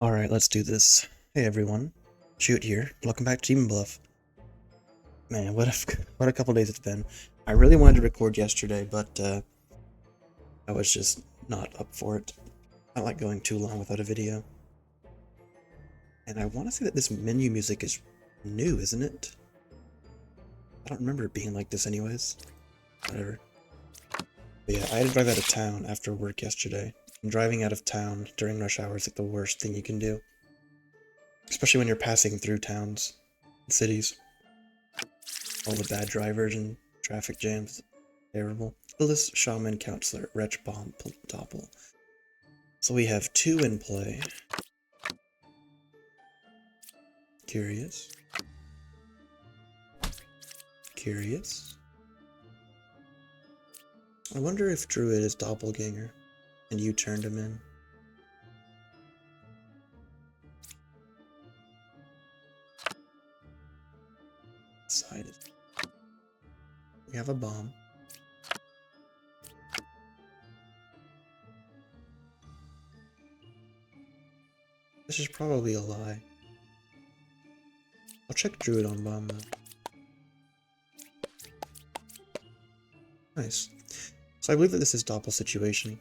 Alright, let's do this. Hey everyone, Shoot here. Welcome back to Demon Bluff. Man, what a couple days it's been. I really wanted to record yesterday, but I was just not up for it. I don't like going too long without a video. And I want to say that this menu music is new, isn't it? I don't remember it being like this anyways. Whatever. But yeah, I had to drive out of town after work yesterday. And driving out of town during rush hour is like the worst thing you can do. Especially when you're passing through towns and cities. All the bad drivers and traffic jams. Terrible. Willis, Shaman, Counselor, Wretch, Bomb, Topple. So we have two in play. Curious. Curious. I wonder if Druid is Doppelganger and you turned him in. Decided. We have a bomb. This is probably a lie. I'll check Druid on bomb though. Nice. So I believe that this is Doppel situation.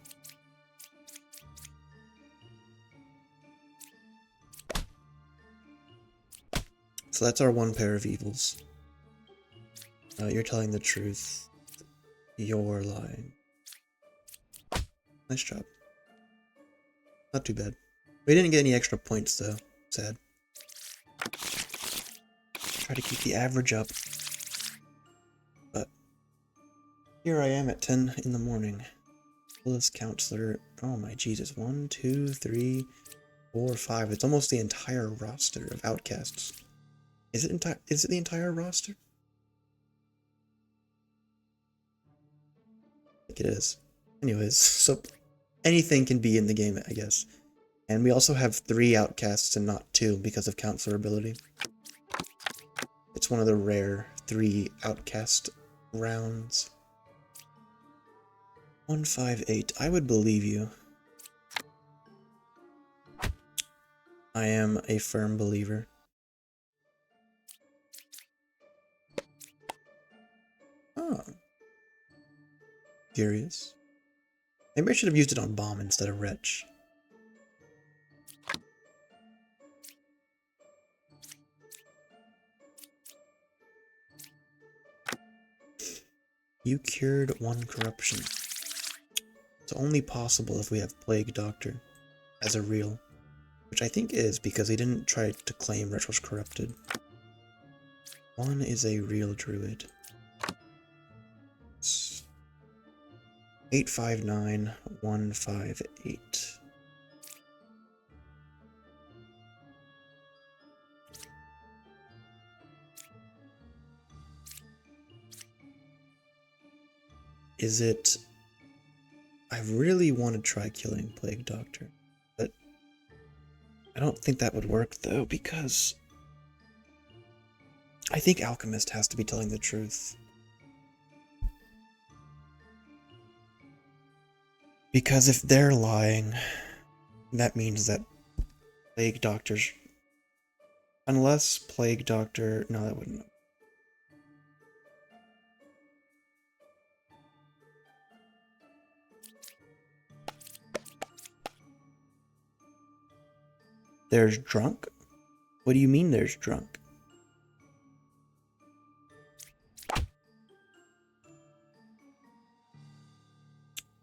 So that's our one pair of evils. You're telling the truth. You're lying. Nice job. Not too bad. We didn't get any extra points though. Sad. Try to keep the average up. But here I am at 10 in the morning. Willis, Counselor. Oh my Jesus. 1, 2, 3, 4, 5. It's almost the entire roster of outcasts. Is it the entire roster? I think it is. Anyways, so anything can be in the game, I guess. And we also have 3 outcasts and not 2 because of Counselor ability. It's one of the rare 3 outcast rounds. 158. I would believe you. I am a firm believer. Oh. Curious. Maybe I should have used it on Bomb instead of Wretch. You cured 1 corruption. It's only possible if we have Plague Doctor as a real, which I think is because he didn't try to claim Wretch was corrupted. 1 is a real druid. 859158. Is it... I really want to try killing Plague Doctor, but I don't think that would work though, because I think Alchemist has to be telling the truth. Because if they're lying, that means that Plague Doctor's... Unless Plague Doctor... No, that wouldn't. There's drunk? What do you mean there's drunk?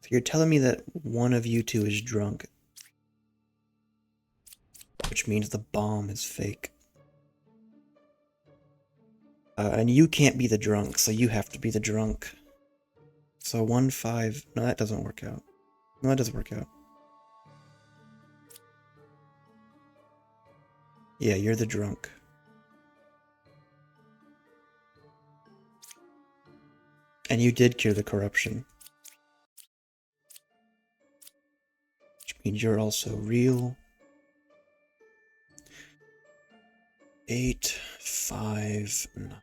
So you're telling me that one of you two is drunk, which means the bomb is fake. And you can't be the drunk, so you have to be the drunk. So 1, 5... No, that doesn't work out. No, that doesn't work out. Yeah, you're the drunk. And you did cure the corruption. Which means you're also real. 8, 5, 9.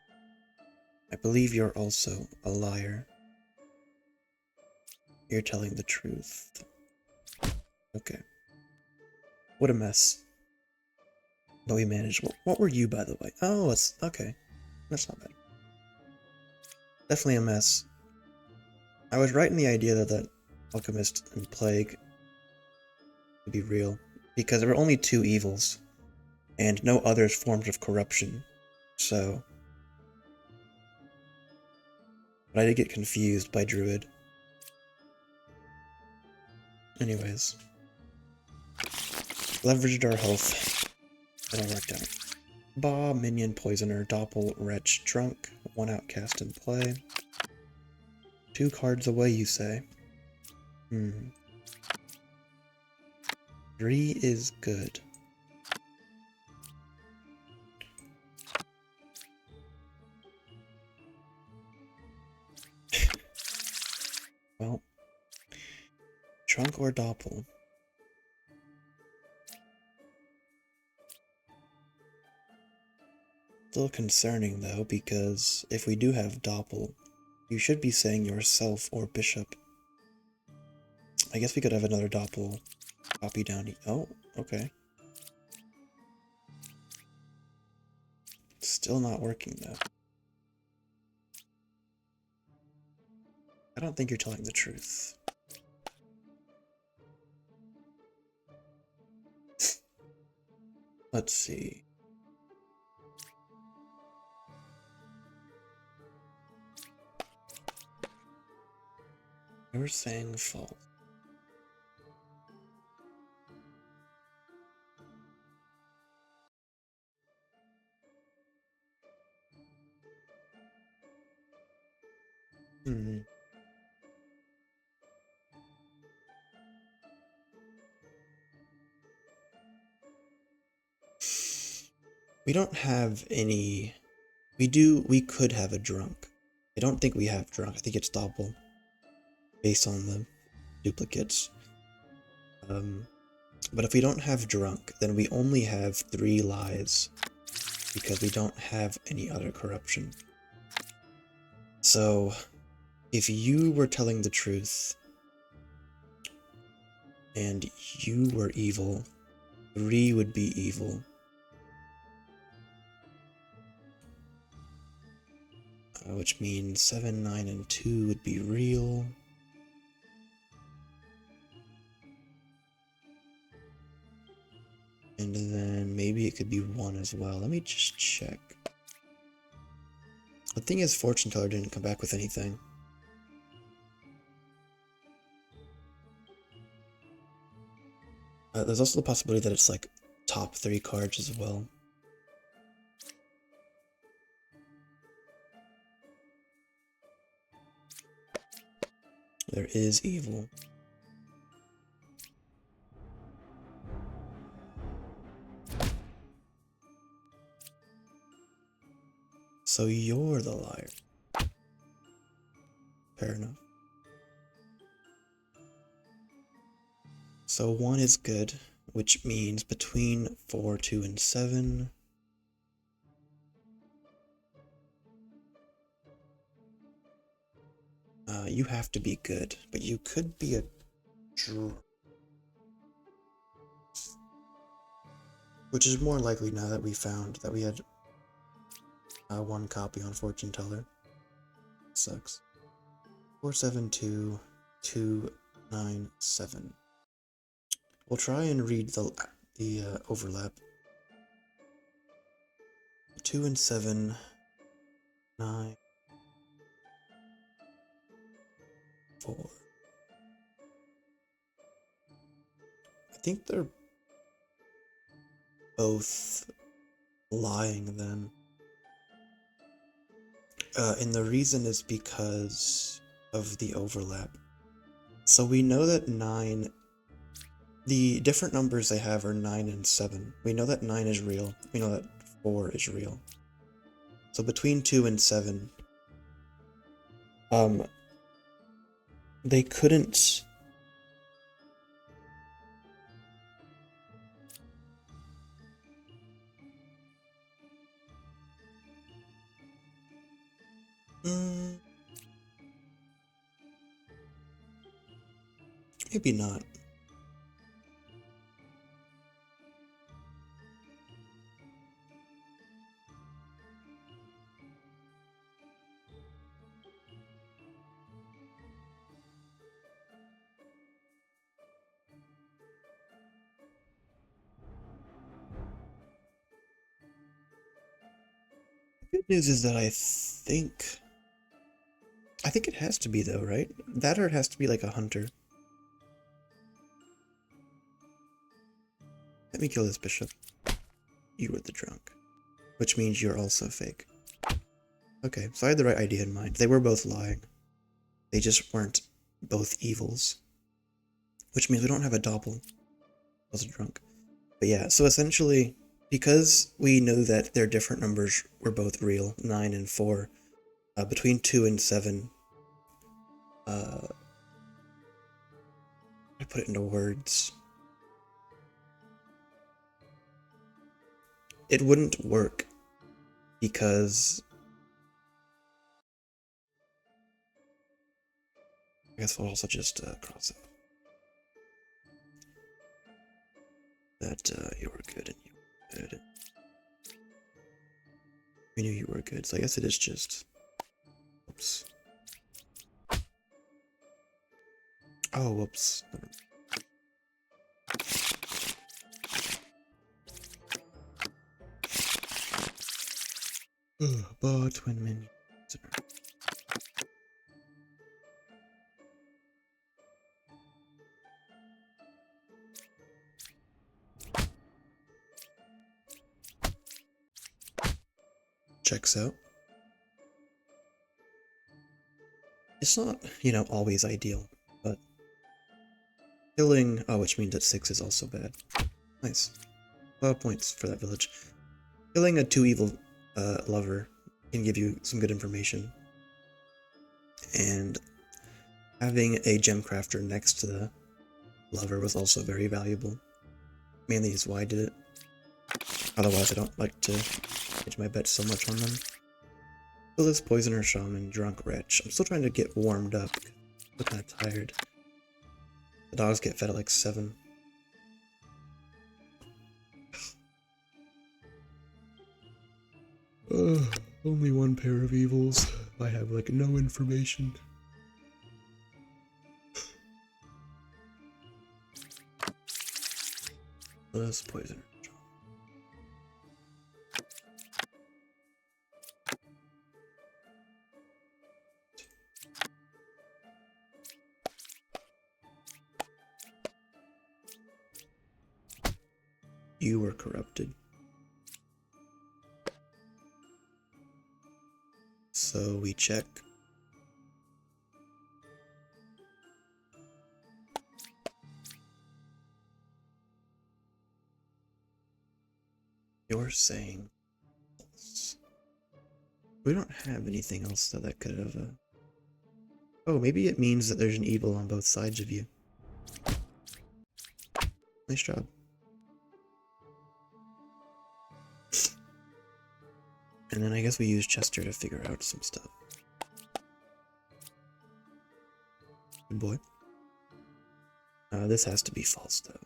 I believe you're also a liar. You're telling the truth. Okay. What a mess. But we managed. What were you, by the way? Oh, it's okay. That's not bad. Definitely a mess. I was right in the idea that that Alchemist and Plague would be real, because there were only two evils, and no other forms of corruption. So, but I did get confused by Druid. Anyways, leveraged our health. It all worked out. Ba, Minion, Poisoner, Doppel, Wretch, Drunk, 1 Outcast in play. 2 cards away, you say? 3 is good. Well, Trunk or Doppel? Still concerning though, because if we do have Doppel, you should be saying yourself or Bishop. I guess we could have another Doppel copy down. Oh, okay. Still not working though. I don't think you're telling the truth. Let's see. You're saying false. We don't have any... We could have a Drunk. I don't think we have Drunk. I think it's Doppel. Based on the duplicates. But if we don't have Drunk, then we only have 3 lies. Because we don't have any other corruption. So, if you were telling the truth, and you were evil, 3 would be evil. Which means 7, 9, and 2 would be real. And then maybe it could be 1 as well. Let me just check. The thing is, Fortune Teller didn't come back with anything. There's also the possibility that it's like top 3 cards as well. There is evil. So you're the liar. Fair enough. So 1 is good, which means between 4, 2, and 7. You have to be good, but you could be a which is more likely now that we found that we had 1 copy on Fortune Teller. Sucks. 472-297. We'll try and read the overlap. 2 and 7, 9, 4. I think they're both lying then. And the reason is because of the overlap. So we know that 9, the different numbers they have are 9 and 7. We know that 9 is real. We know that 4 is real. So between 2 and 7, they couldn't... Maybe not. Good news is that I think it has to be though, right? That or it has to be like a hunter. Let me kill this bishop. You were the drunk. Which means you're also fake. Okay, so I had the right idea in mind. They were both lying. They just weren't both evils. Which means we don't have a doppel. I was a drunk. But yeah, so essentially, because we know that their different numbers were both real, 9 and 4, between 2 and 7, I put it into words. It wouldn't work because I guess we'll also just cross it. That you were good and you were good. We knew you were good, so I guess it is just. Oops. Oh, whoops. But when menu. Checks out. It's not, always ideal, but killing. Oh, which means that 6 is also bad. Nice. 12 points for that village. Killing a 2 evil lover can give you some good information. And having a gem crafter next to the lover was also very valuable. Mainly is why I did it. Otherwise, I don't like to hedge my bets so much on them. Kill this poisoner shaman, drunk wretch. I'm still trying to get warmed up. I'm kind of tired. The dogs get fed at like 7. Only one pair of evils. I have like no information. This poisoner. You were corrupted. So we check. You're saying false. We don't have anything else that could have. Oh, maybe it means that there's an evil on both sides of you. Nice job. And then I guess we use Chester to figure out some stuff. Good boy. This has to be false though.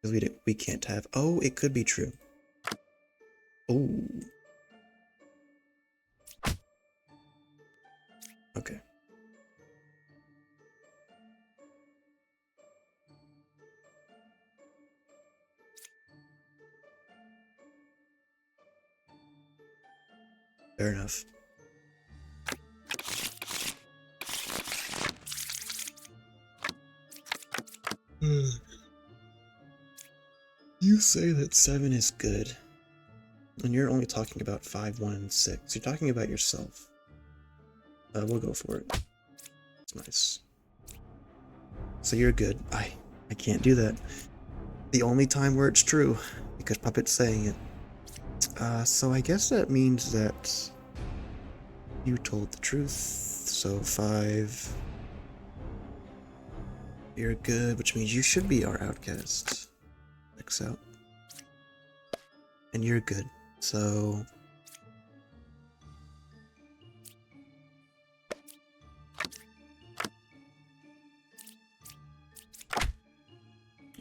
Because we can't have. Oh, it could be true. Oh. Okay. Fair enough. You say that 7 is good, and you're only talking about 5, 1, and 6. You're talking about yourself. We'll go for it. It's nice. So you're good. I can't do that. The only time where it's true, because Puppet's saying it. So I guess that means that you told the truth. So 5. You're good, which means you should be our outcast. X out. And you're good. So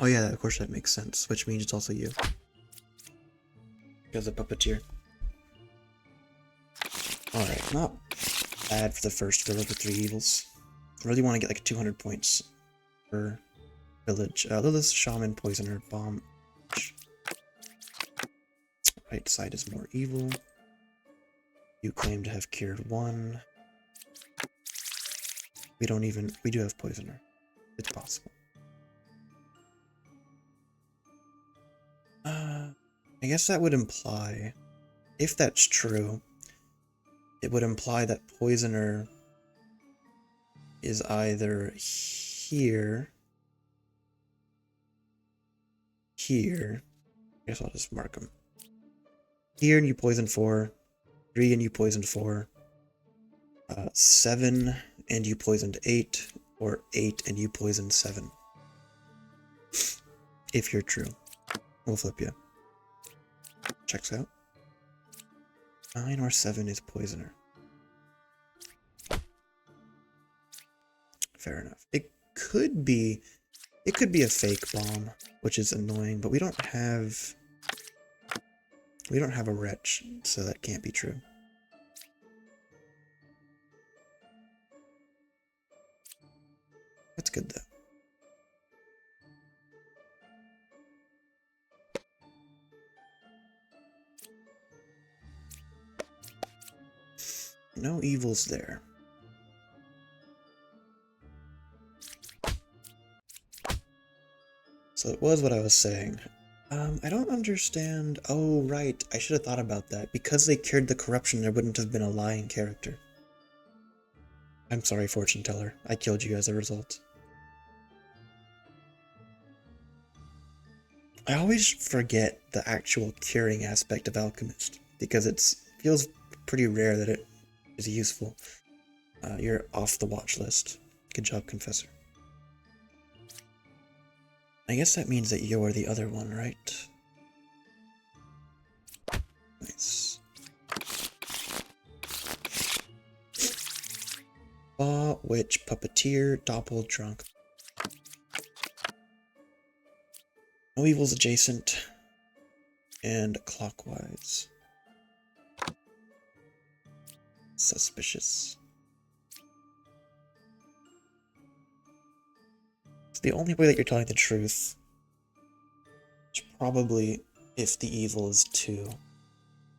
oh yeah, of course that makes sense, which means it's also you. Because a puppeteer. Alright, not bad for the first village with 3 evils. I really want to get like 200 points per village. Lilith's Shaman, Poisoner, Bomb. Right side is more evil. You claim to have cured one. We do have poisoner. It's possible. I guess that would imply, if that's true, it would imply that poisoner is either here, here. I guess I'll just mark them. Here and you poison 4, 3 and you poisoned 4, 7 and you poisoned 8, or 8 and you poisoned 7. If you're true. We'll flip you. Checks out. 9 or 7 is poisoner. Fair enough. It could be a fake bomb, which is annoying, but we don't have a wretch, so that can't be true. That's good though. No evils there. So it was what I was saying. I don't understand. Oh, right. I should have thought about that. Because they cured the corruption, there wouldn't have been a lying character. I'm sorry, fortune teller. I killed you as a result. I always forget the actual curing aspect of Alchemist, because it feels pretty rare that it is useful. You're off the watch list. Good job, Confessor. I guess that means that you're the other one, right? Nice. Law, witch, puppeteer, doppel, drunk. No evils adjacent. And clockwise. Suspicious. So the only way that you're telling the truth is probably if the evil is 2.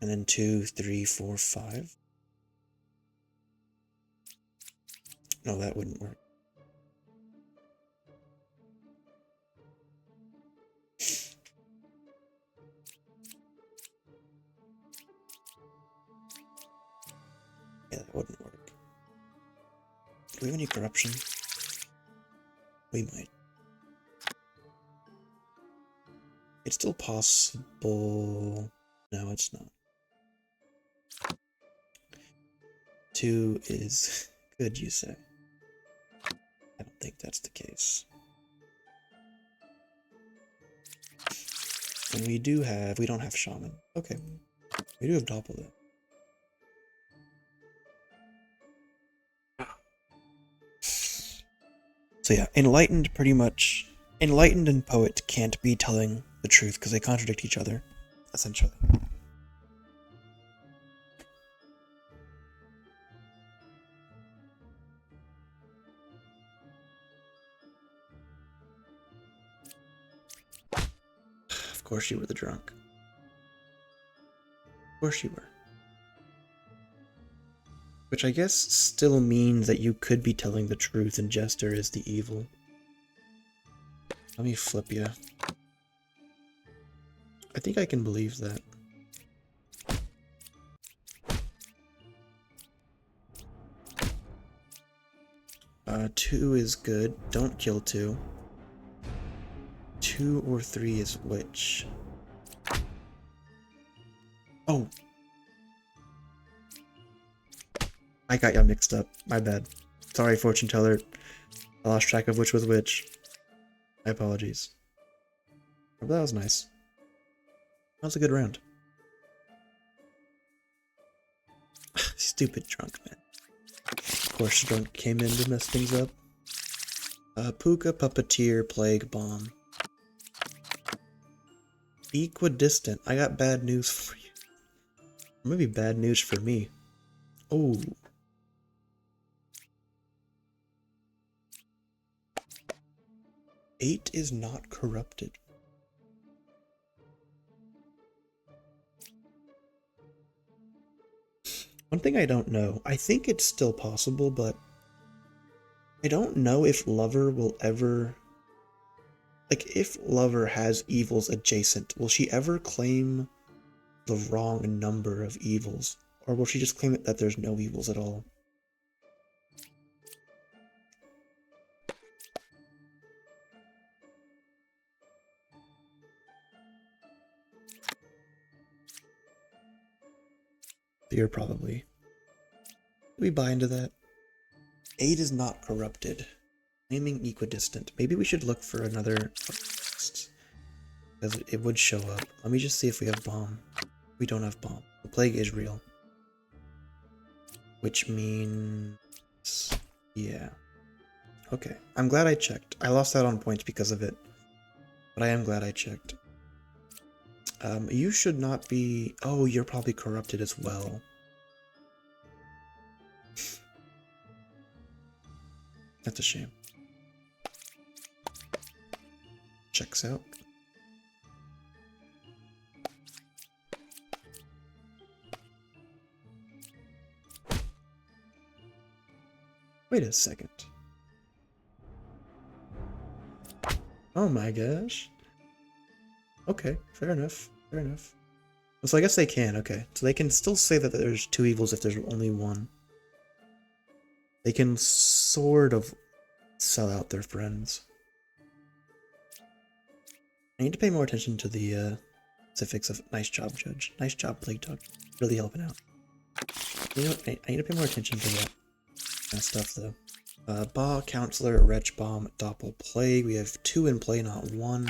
And then 2, 3, 4, 5. No, that wouldn't work. Yeah, that wouldn't work. Do we have any corruption? We might. It's still possible. No, it's not. 2 is good, you say? I don't think that's the case. And we don't have shaman. Okay. We do have doppel though. So yeah, enlightened and poet can't be telling the truth because they contradict each other, essentially. Of course you were the drunk. Of course you were. Which I guess still means that you could be telling the truth and Jester is the evil. Let me flip you. I think I can believe that. Two is good. Don't kill 2. 2 or 3 is which? Oh! I got y'all mixed up. My bad. Sorry, fortune teller. I lost track of which was which. My apologies. But that was nice. That was a good round. Stupid drunk, man. Of course, drunk came in to mess things up. Puka, puppeteer, plague, bomb. Equidistant. I got bad news for you. Or maybe bad news for me. Oh. Eight is not corrupted. One thing I don't know, I think it's still possible, but I don't know if Lover will ever... Like, if Lover has evils adjacent, will she ever claim the wrong number of evils? Or will she just claim it that there's no evils at all? Fear, probably. Do we buy into that? 8 is not corrupted. Claiming equidistant. Maybe we should look for another... Because it would show up. Let me just see if we have bomb. We don't have bomb. The plague is real. Which means... yeah. Okay. I'm glad I checked. I lost out on points because of it. But I am glad I checked. You should not be... oh, you're probably corrupted as well. That's a shame. Checks out. Wait a second. Oh my gosh. Okay, fair enough. Fair enough. So I guess they can, okay. So they can still say that there's 2 evils if there's only 1. They can sort of sell out their friends. I need to pay more attention to the specifics of nice job, Judge. Nice job, Plague Dog. Really helping out. You know what? I need to pay more attention to that stuff, though. Ba, Counselor, Wretch Bomb, Doppel Plague. We have 2 in play, not 1.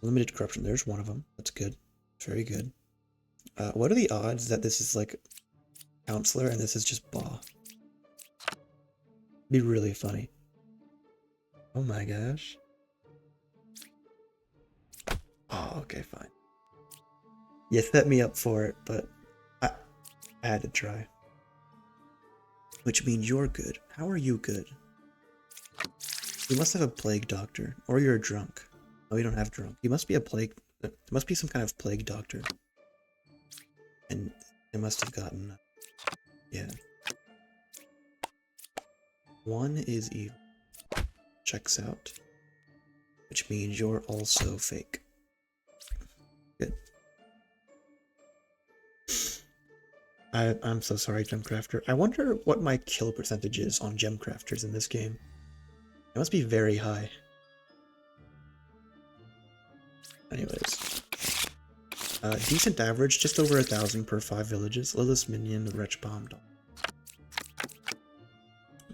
Limited Corruption. There's one of them. That's good. Very good. What are the odds that this is like Counselor and this is just Ba? Be really funny. Oh my gosh. Oh, okay, fine. You set me up for it, but I had to try. Which means you're good. How are you good? You must have a plague doctor, or you're a drunk. No, you don't have drunk. You must be a plague... there must be some kind of plague doctor. And they must have gotten... yeah. 1 is evil. Checks out. Which means you're also fake. Good. I'm so sorry, Gemcrafter. I wonder what my kill percentage is on Gemcrafters in this game. It must be very high. Anyways. Decent average, just over 1,000 per 5 villages. Lilith's Minion, Wretch Bomb.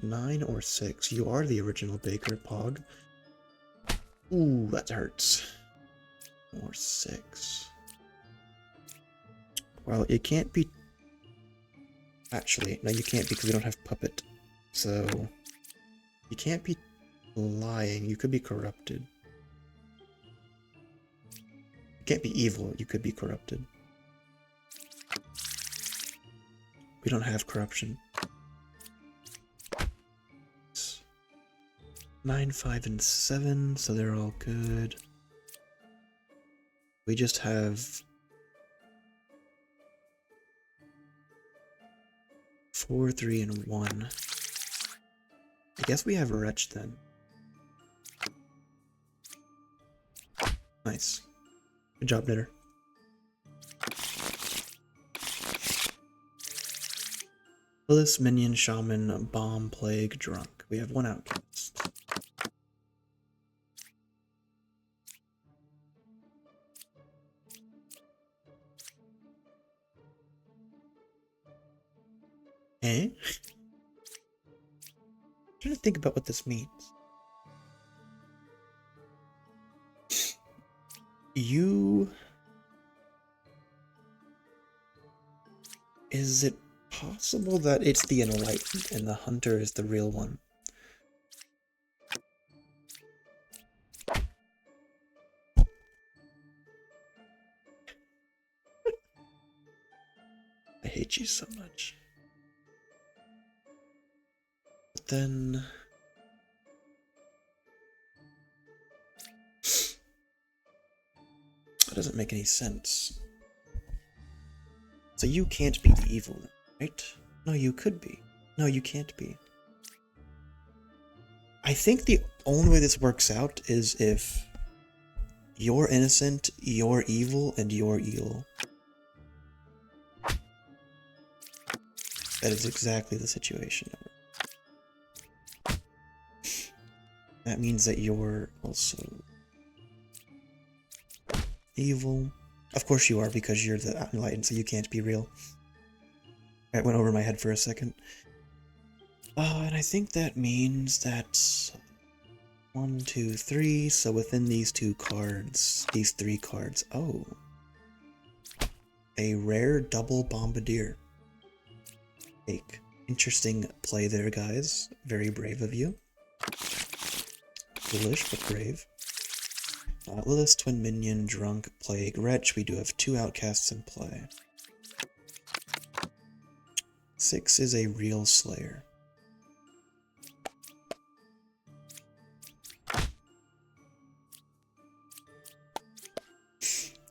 9 or 6. You are the original Baker, Pog. Ooh, that hurts. Or 6. Well, it can't be... actually, no, you can't because we don't have Puppet. So, you can't be lying. You could be corrupted. You can't be evil. You could be corrupted. We don't have corruption. 9, 5, and 7, so they're all good. We just have 4, 3, and 1. I guess we have a Wretch then. Nice. Good job, Knitter. Lilith's Minion, Shaman, Bomb, Plague, Drunk. We have 1 outcast. Eh? I'm trying to think about what this means. Is it possible that it's the Enlightened and the Hunter is the real one? I hate you so much. But then... that doesn't make any sense. So you can't be the evil, right? No, you could be. No, you can't be. I think the only way this works out is if you're innocent, you're evil, and you're evil. That is exactly the situation. That means that you're also evil. Of course you are, because you're the enlightened, so you can't be real. That went over my head for a second. And I think that means that 1, 2, 3. So within these 2 cards, these 3 cards. Oh, a rare double bombardier. Take. Interesting play there, guys. Very brave of you. Foolish, but brave. Lilith's twin minion, drunk, plague, wretch. We do have 2 outcasts in play. 6 is a real slayer.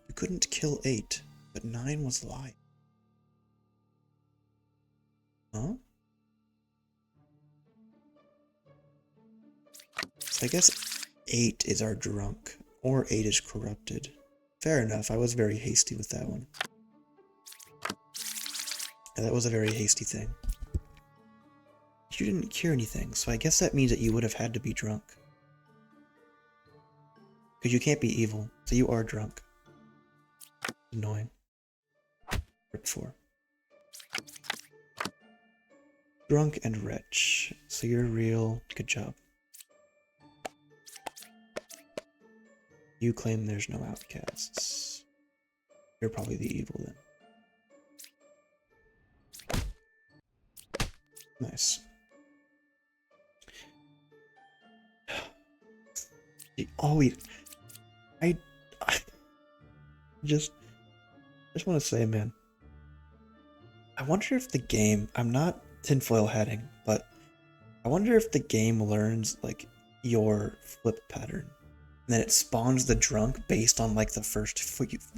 You couldn't kill 8, but 9 was lying. Huh? So I guess 8 is our drunk, or 8 is corrupted. Fair enough, I was very hasty with that one. Yeah, that was a very hasty thing. You didn't cure anything, so I guess that means that you would have had to be drunk. Because you can't be evil, so you are drunk. Annoying. Rip 4. Drunk and wretch. So you're real. Good job. You claim there's no outcasts. You're probably the evil then. Nice. I just want to say, man, I wonder if the game, I'm not tinfoil hatting, but I wonder if the game learns like your flip pattern, and then it spawns the drunk based on like the first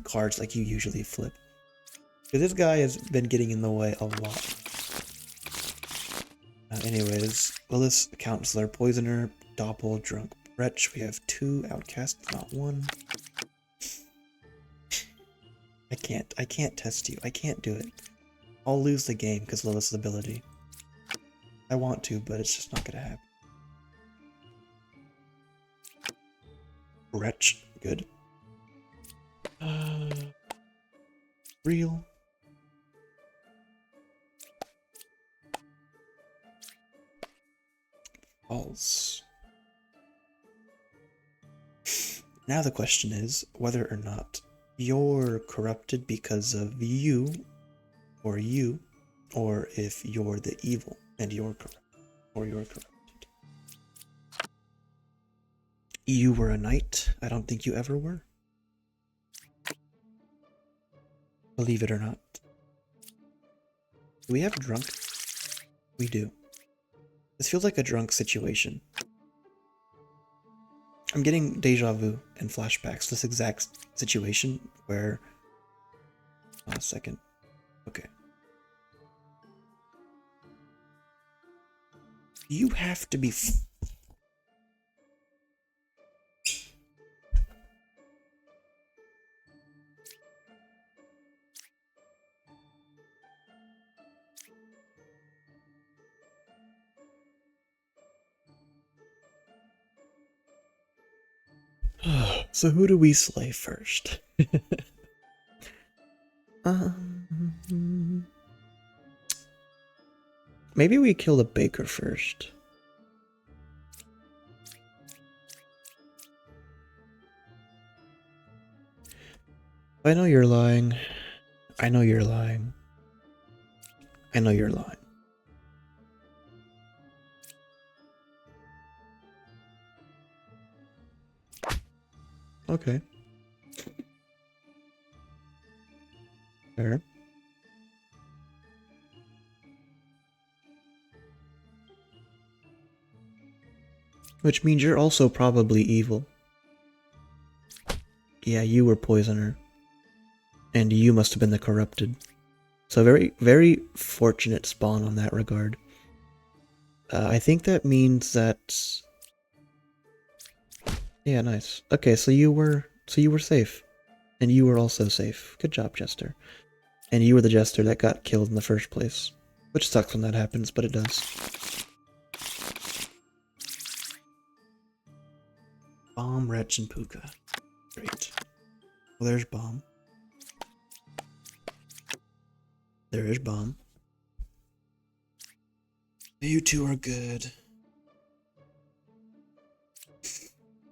cards like you usually flip. Because this guy has been getting in the way a lot. Anyways, Lilith's Counselor, Poisoner, Doppel, Drunk, Wretch. We have 2 outcasts, not 1. I can't test you. I can't do it. I'll lose the game because Lilith's ability. I want to, but it's just not gonna happen. Wretch, good. Real. False. Now the question is whether or not you're corrupted because of you, or if you're the evil and you're corrupt, or you're corrupted. You were a knight. I don't think you ever were. Believe it or not. Do we have drunk? We do. This feels like a drunk situation. I'm getting deja vu and flashbacks. This exact situation where... a second. Okay. You have to be... So who do we slay first? Maybe we kill the baker first. I know you're lying. I know you're lying. I know you're lying. Okay. Fair. Which means you're also probably evil. Yeah, you were poisoner. And you must have been the corrupted. So very, very fortunate spawn on that regard. I think that means that... Yeah, nice. Okay, so you were safe. And you were also safe. Good job, Jester. And you were the Jester that got killed in the first place. Which sucks when that happens, but it does. Bomb, Wretch, and Puka. Great. Well, there's Bomb. There is Bomb. You two are good.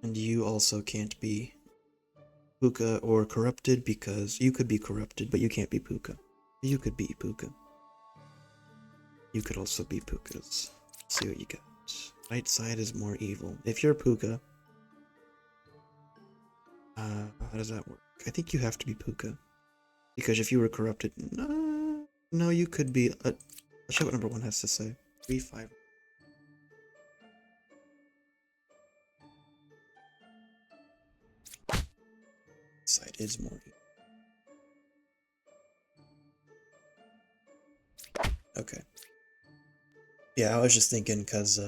And you also can't be Puka or corrupted because you could be corrupted, but you can't be Puka. You could be Puka. You could also be Pukas. Let's see what you got. Right side is more evil. If you're Puka, how does that work? I think you have to be Puka. Because if you were corrupted, no, you could be. Let's show what number 1 has to say. 3, 5. Side is more evil. Okay. Yeah, I was just thinking because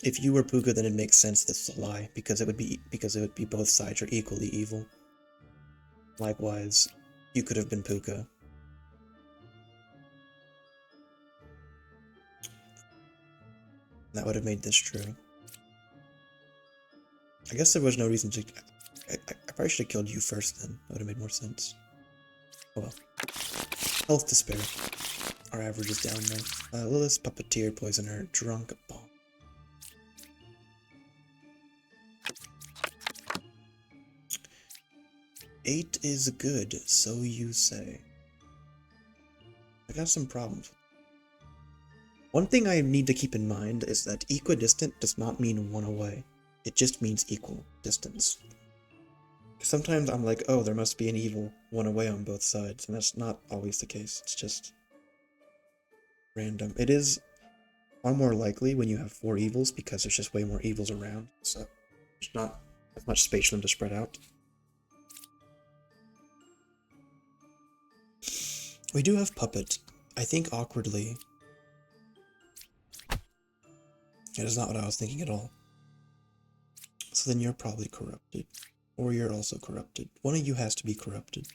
if you were Puka, then it makes sense this is a lie because it would be both sides are equally evil. Likewise, you could have been Puka. That would have made this true. I guess there was no reason to... I probably should have killed you first then. That would have made more sense. Oh well. Health to spare. Our average is down now. Lilith, Puppeteer, Poisoner, Drunk, Bomb. Eight is good, so you say. I got some problems. One thing I need to keep in mind is that equidistant does not mean one away. It just means equal distance. Sometimes I'm like, oh, there must be an evil one away on both sides, and that's not always the case. It's just random. It is far more likely when you have 4 evils because there's just way more evils around, so there's not as much space for them to spread out. We do have Puppet. I think awkwardly. That is not what I was thinking at all. So then you're probably corrupted. Or you're also corrupted. One of you has to be corrupted.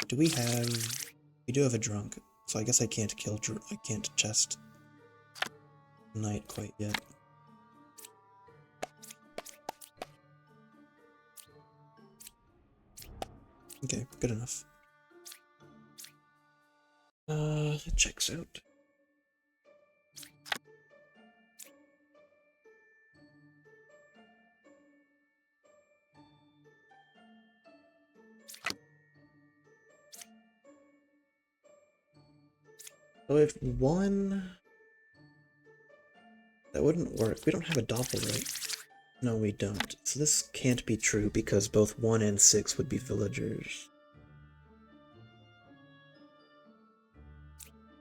Do we have... We do have a drunk. So I guess I can't kill I can't chest Knight quite yet. Okay, good enough. It checks out. So if one... That wouldn't work. We don't have a doppel, right? No, we don't. So this can't be true because both 1 and 6 would be villagers.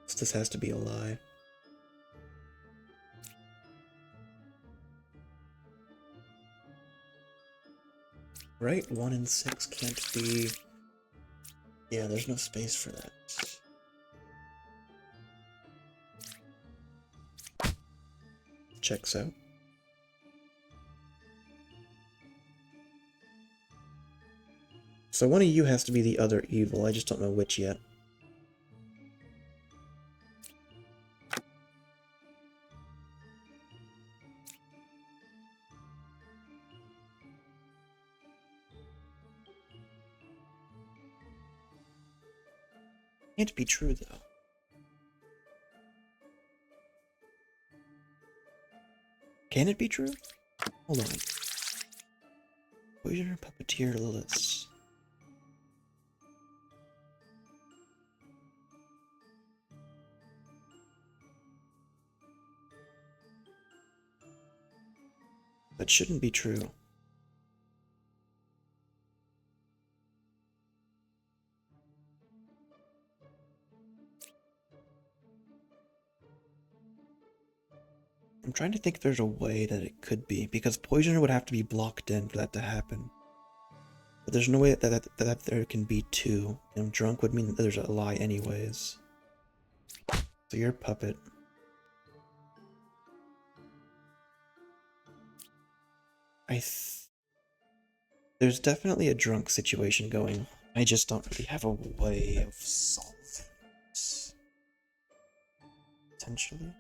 So this has to be a lie. Right? 1 and 6 can't be... Yeah, there's no space for that. Checks out. So one of you has to be the other evil, I just don't know which yet. Can't be true, though. Can it be true? Hold on. Poisoner, Puppeteer, Lilith. That shouldn't be true. I'm trying to think if there's a way that it could be, because Poisoner would have to be blocked in for that to happen. But there's no way that there can be two, and Drunk would mean that there's a lie anyways. So you're a puppet. There's definitely a Drunk situation going. I just don't really have a way of solving it. Potentially.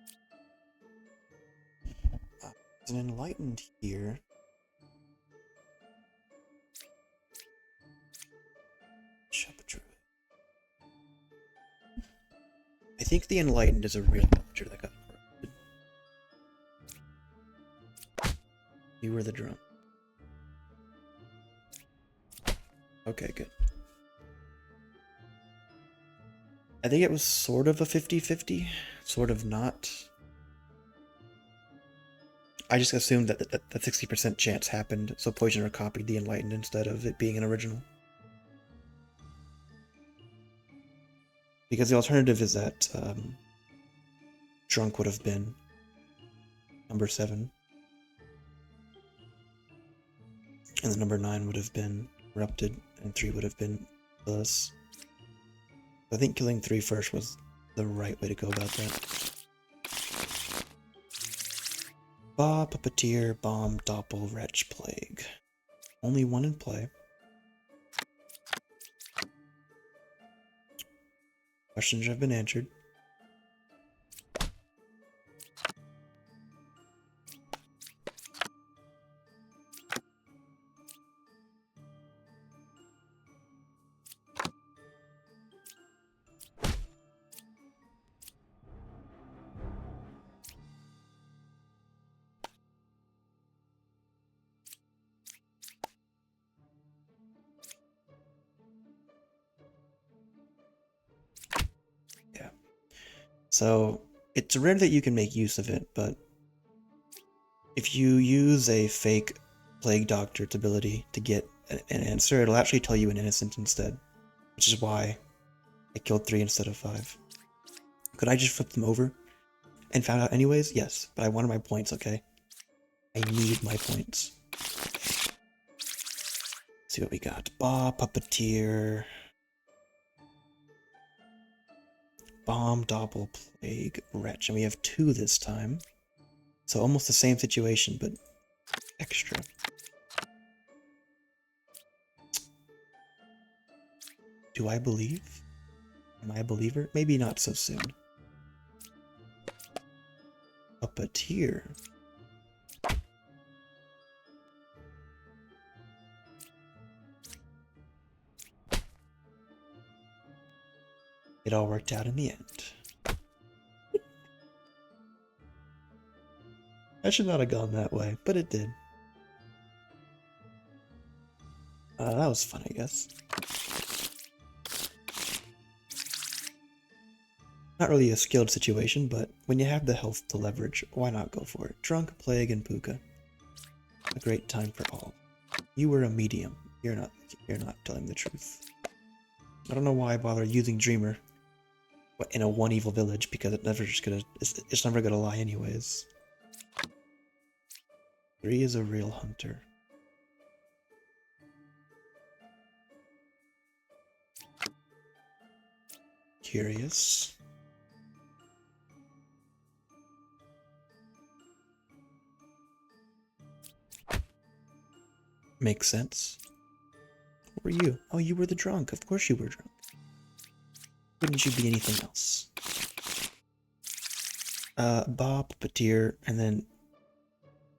There's an Enlightened here. I think the Enlightened is a real villager that got corrupted. You were the Drunk. Okay, good. I think it was sort of a 50-50, sort of not. I just assumed that that 60% chance happened, so Poisoner copied the Enlightened instead of it being an original. Because the alternative is that Drunk would have been number 7, and the number 9 would have been Corrupted, and 3 would have been us. I think killing 3 first was the right way to go about that. Ba, Puppeteer, Bomb, Doppel, Wretch, Plague. Only one in play. Questions have been answered. Yeah. So it's rare that you can make use of it, but if you use a fake Plague Doctor's ability to get an answer, it'll actually tell you an innocent instead, which is why I killed 3 instead of 5. Could I just flip them over and found out anyways? Yes, but I wanted my points, okay? I need my points. Let's see what we got. Ba, Puppeteer. Bomb, Doppel, Plague, Wretch. And we have 2 this time. So almost the same situation, but extra. Do I believe? Am I a believer? Maybe not so soon. Puppeteer. It all worked out in the end. I should not have gone that way, but it did. That was fun, I guess. Not really a skilled situation, but when you have the health to leverage, why not go for it? Drunk, Plague, and Puka. A great time for all. You were a medium. You're not telling the truth. I don't know why I bother using Dreamer in a one evil village, because it's never gonna lie anyways. 3 is a real hunter. Curious. Makes sense. What were you? Oh, you were the Drunk. Of course you were drunk. Wouldn't you be anything else? Bob, Puppeteer, and then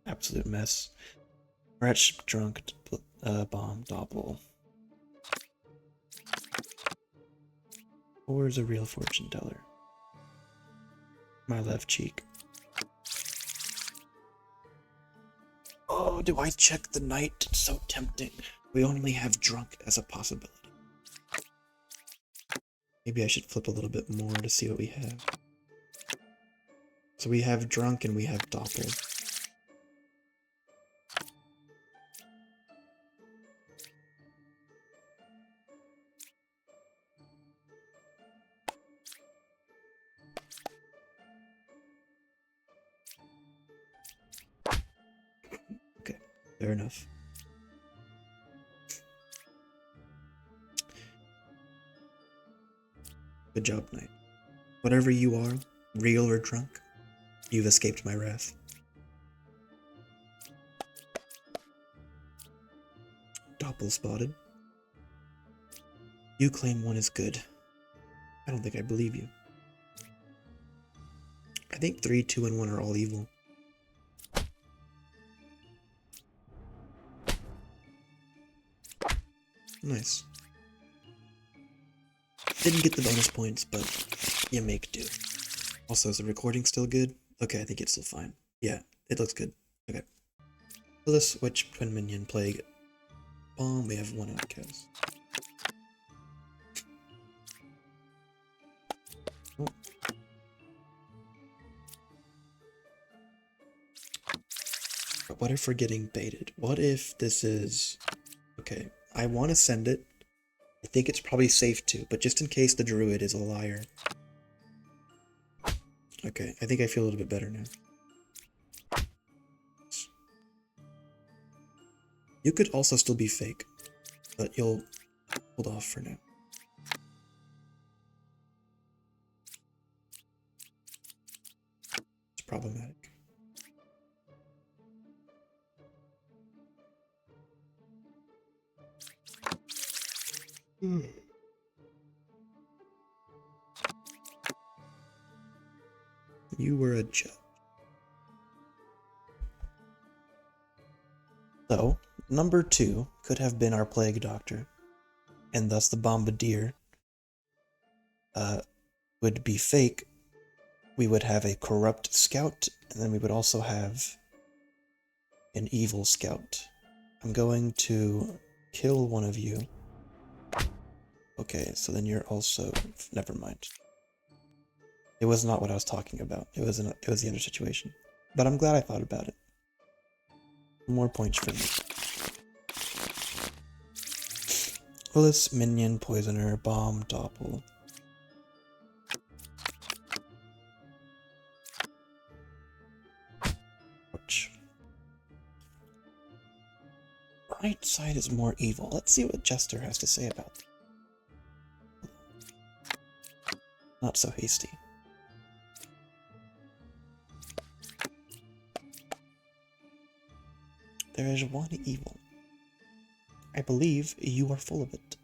absolute mess. Wretch, Drunk, Bomb, Doppel. Or is a real fortune teller? My left cheek. Oh, do I check the night? It's so tempting. We only have Drunk as a possibility. Maybe I should flip a little bit more to see what we have. So we have Drunk and we have Doppel. Fair enough. Good job, Knight. Whatever you are, real or drunk, you've escaped my wrath. Doppel spotted. You claim one is good. I don't think I believe you. I think 3, 2, and 1 are all evil. Nice. Didn't get the bonus points, but you make do. Also, is the recording still good? Okay, I think it's still fine. Yeah, it looks good. Okay. So let's switch Twin Minion Plague. Bomb, we have 1 outcast. Oh. But what if we're getting baited? What if this is... Okay, I want to send it. I think it's probably safe to, but just in case the druid is a liar. Okay, I think I feel a little bit better now. You could also still be fake, but you'll hold off for now. It's problematic. You were a judge. So, number 2 could have been our Plague Doctor, and thus the Bombardier would be fake. We would have a corrupt scout, and then we would also have an evil scout. I'm going to kill one of you. Okay, so then you're also... Never mind. It was not what I was talking about. It was the other situation. But I'm glad I thought about it. More points for me. Willis, Minion, Poisoner, Bomb, Doppel. Ouch. Right side is more evil. Let's see what Jester has to say about that. Not so hasty. There is one evil. I believe you are full of it.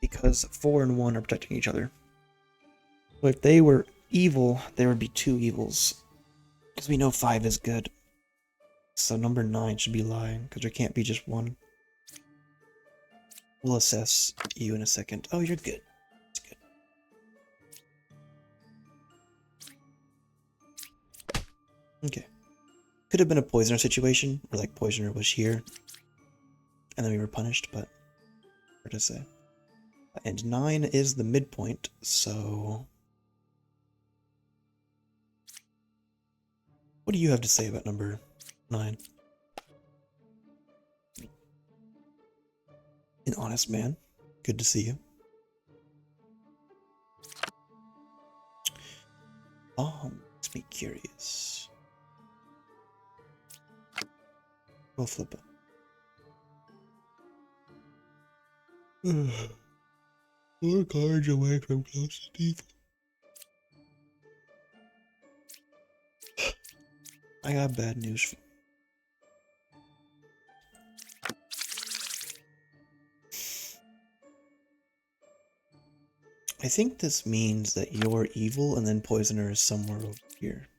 Because 4 and 1 are protecting each other. So if they were evil, there would be 2 evils. Because we know 5 is good. So number 9 should be lying, because there can't be just 1. We'll assess you in a second. Oh, you're good. That's good. Okay. Could have been a Poisoner situation, where like Poisoner was here, and then we were punished, but hard to say. And 9 is the midpoint, so... What do you have to say about number 9? An honest man. Good to see you. Makes me curious. We'll flip it. 4 cards away from closest evil. I got bad news for you. I think this means that you're evil and then Poisoner is somewhere over here.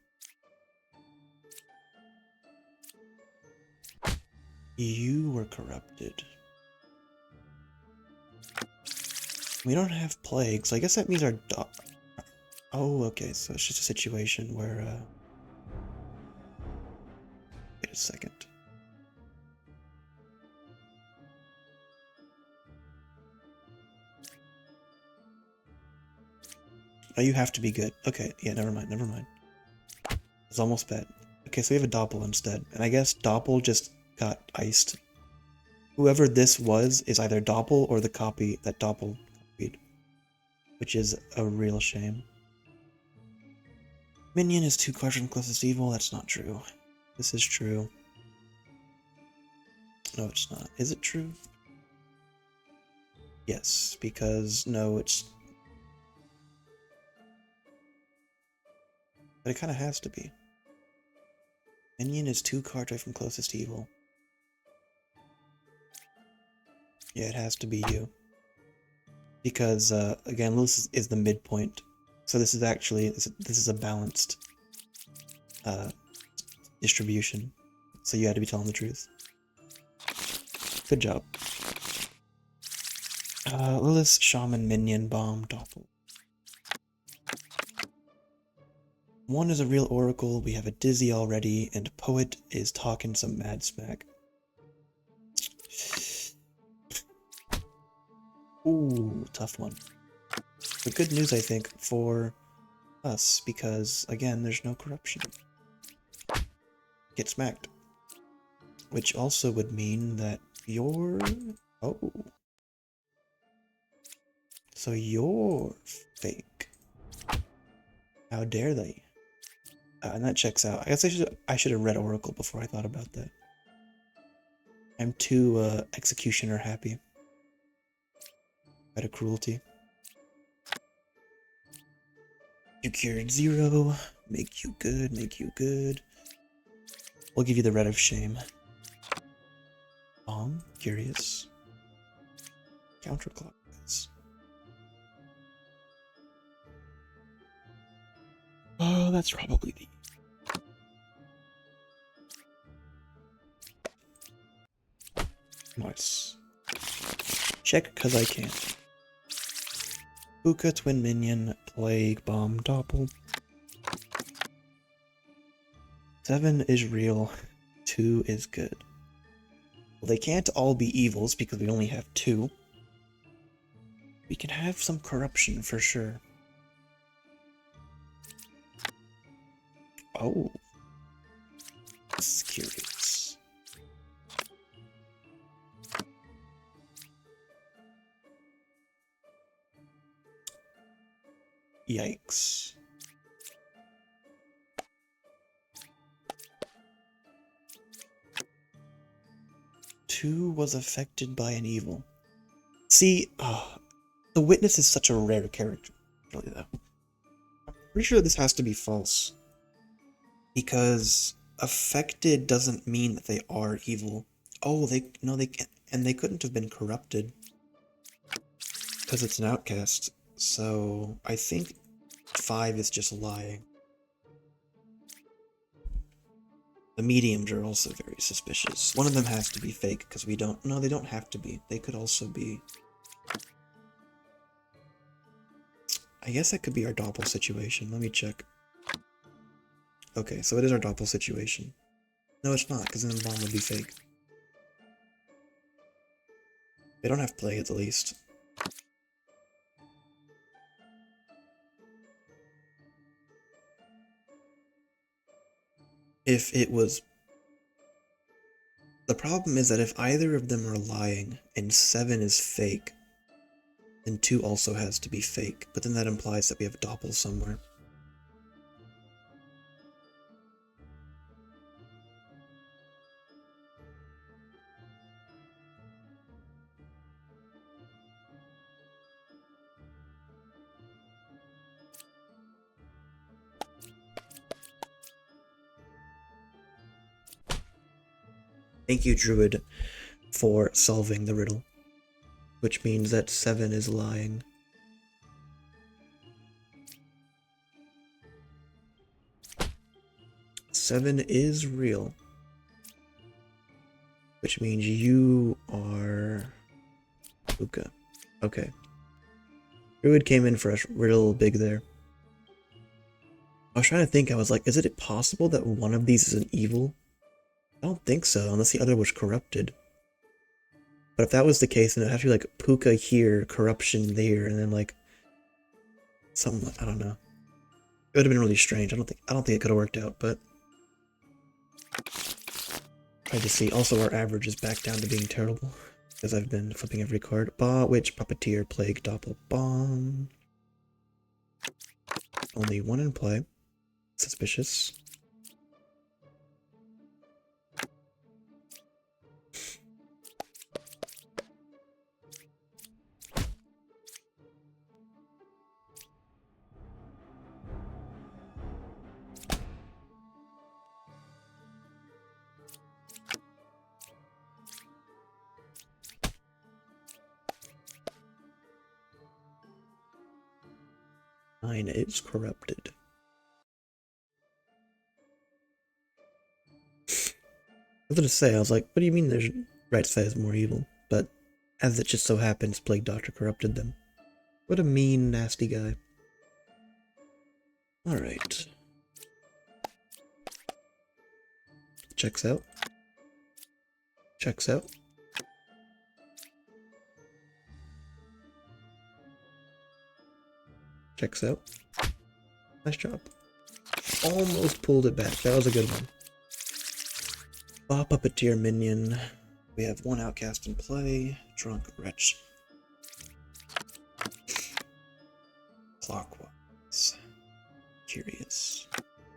You were corrupted. We don't have plague, so I guess that means our Oh, okay, so it's just a situation where, wait a second. Oh, you have to be good. Okay, yeah, never mind, never mind. It's almost bad. Okay, so we have a Doppel instead, and I guess Doppel just got iced. Whoever this was is either Doppel or the copy that Doppel copied. which is a real shame. Minion is 2 cards from closest evil. That's not true. This is true. No, it's not. Is it true? Yes, because no, it's... But it kind of has to be. Minion is 2 cards away from closest evil. Yeah, it has to be you. Because, again, Lilith is the midpoint. So this is actually, this is a balanced distribution. So you had to be telling the truth. Good job. Lilith, Shaman, Minion, Bomb, Doppel. 1 is a real Oracle, we have a Dizzy already, and Poet is talking some mad smack. Ooh, tough one. But good news, I think, for us, because, again, there's no corruption. Get smacked. Which also would mean that you're... Oh. So you're fake. How dare they? And that checks out. I guess I should have read Oracle before I thought about that. I'm too executioner happy. Out of cruelty. You cured 0. Make you good, make you good. We'll give you the red of shame. Bomb, curious. Counterclockwise. Oh, that's probably the... Nice. Check, cause I can. Puka, Twin Minion, Plague, Bomb, Doppel. 7 is real, 2 is good. Well, they can't all be evils because we only have 2. We can have some corruption for sure. Oh. This is curious. Yikes. Two was affected by an evil. See, the witness is such a rare character, really, though. I'm pretty sure this has to be false. Because affected doesn't mean that they are evil. Oh, they can't, and they couldn't have been corrupted. Because it's an outcast. So, I think 5 is just lying. The mediums are also very suspicious. One of them has to be fake, because we don't... No, they don't have to be. They could also be... I guess that could be our Doppel situation. Let me check. Okay, so it is our Doppel situation. No, it's not, because then the bomb would be fake. They don't have play, at the least. If it was... The problem is that if either of them are lying, and 7 is fake, then 2 also has to be fake, but then that implies that we have a Doppel somewhere. Thank you, Druid, for solving the riddle. Which means that 7 is lying. Seven is real. Which means you are... Luca. Okay. Druid came in for us real big there. I was trying to think, I was like, is it possible that one of these is an evil? I don't think so, unless the other was corrupted. But if that was the case, then it'd have to be like Puka here, corruption there, and then like something, I don't know. It would have been really strange. I don't think it could have worked out, but try to see. Also, our average is back down to being terrible because I've been flipping every card. Witch, Puppeteer, Plague, Doppel, Bomb. Only one in play. Suspicious. Mine is corrupted. I was gonna say, I was like, what do you mean there's right side is more evil? But as it just so happens, Plague Doctor corrupted them. What a mean, nasty guy. Alright. Checks out. Checks out. Checks out. Nice job. Almost pulled it back. That was a good one. Bob Puppeteer minion. We have one outcast in play. Drunk Wretch. Clockwise. Curious.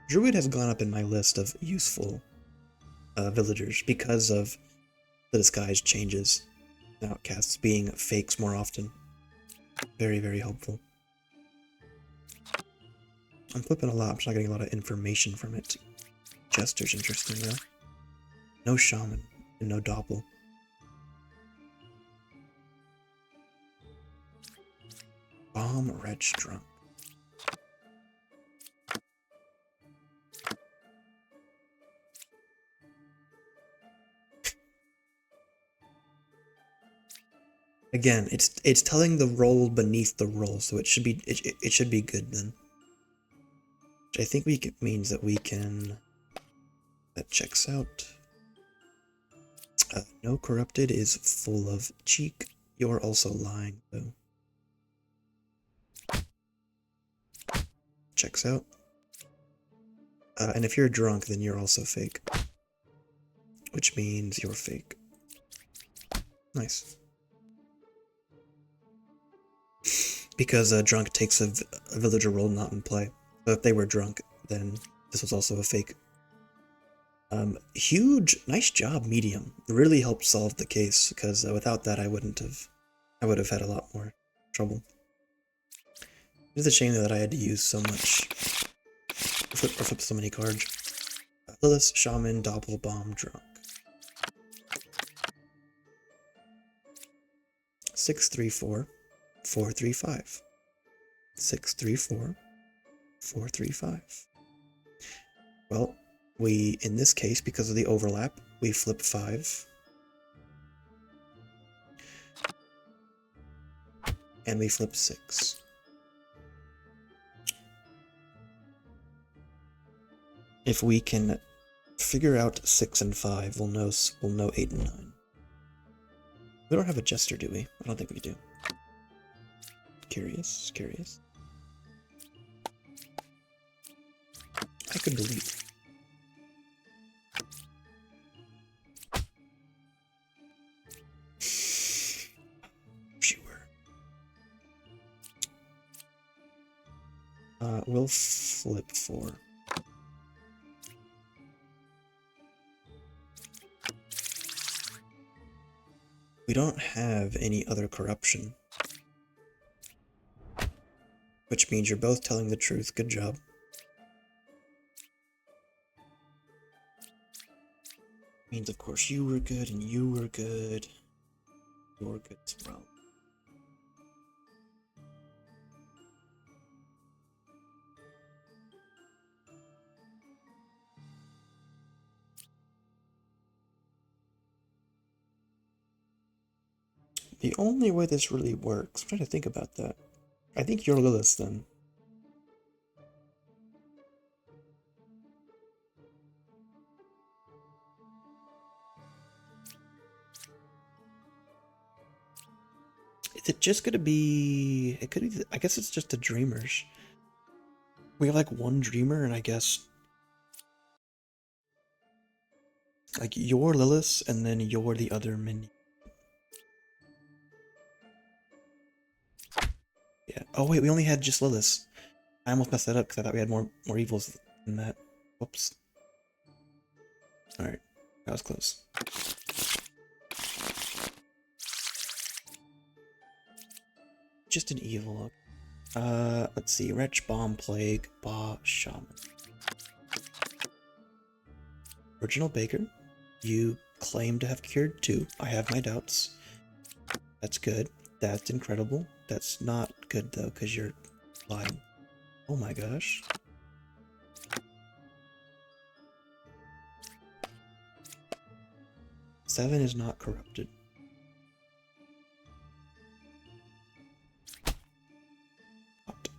Druid has gone up in my list of useful villagers because of the disguise changes. Outcasts being fakes more often. Very, very helpful. I'm flipping a lot, I'm just not getting a lot of information from it. Jester's interesting though. No shaman and no doppel. Bomb Wretch Drunk. Again, it's telling the roll beneath the roll, so it should be good then. Which I think means that we can. That checks out. No corrupted is full of cheek. You're also lying though. Checks out. And if you're drunk, then you're also fake. Which means you're fake. Nice. Because drunk takes a villager role not in play. So if they were drunk, then this was also a fake. Huge, nice job, medium. Really helped solve the case, because without that I would have had a lot more trouble. It's a shame that I had to use so much, flip so many cards. Lilith, Shaman, Doppel, Bomb, Drunk. 634, 435. 634, 435. Well, we, in this case, because of the overlap, we flip 5. And we flip 6. If we can figure out 6 and 5, we'll know 8 and 9. We don't have a Jester, do we? I don't think we do. Curious, curious. I could believe it. We'll flip 4. We don't have any other corruption. Which means you're both telling the truth. Good job. Means, of course, you were good and you were good. You're good as well. The only way this really works, I'm trying to think about that. I think you're Lilith then. Is it just gonna be, it could be, I guess it's just the dreamers. We have like one dreamer and I guess like you're Lilith and then you're the other minion. Yeah. Oh wait, we only had just Lilith. I almost messed that up because I thought we had more evils than that. Whoops. Alright, that was close. Just an evil. Let's see. Wretch, Bomb, Plague, Ba, Shaman. Original Baker. You claim to have cured 2. I have my doubts. That's good. That's incredible. That's not good though, because you're lying. Oh my gosh. Seven is not corrupted. What?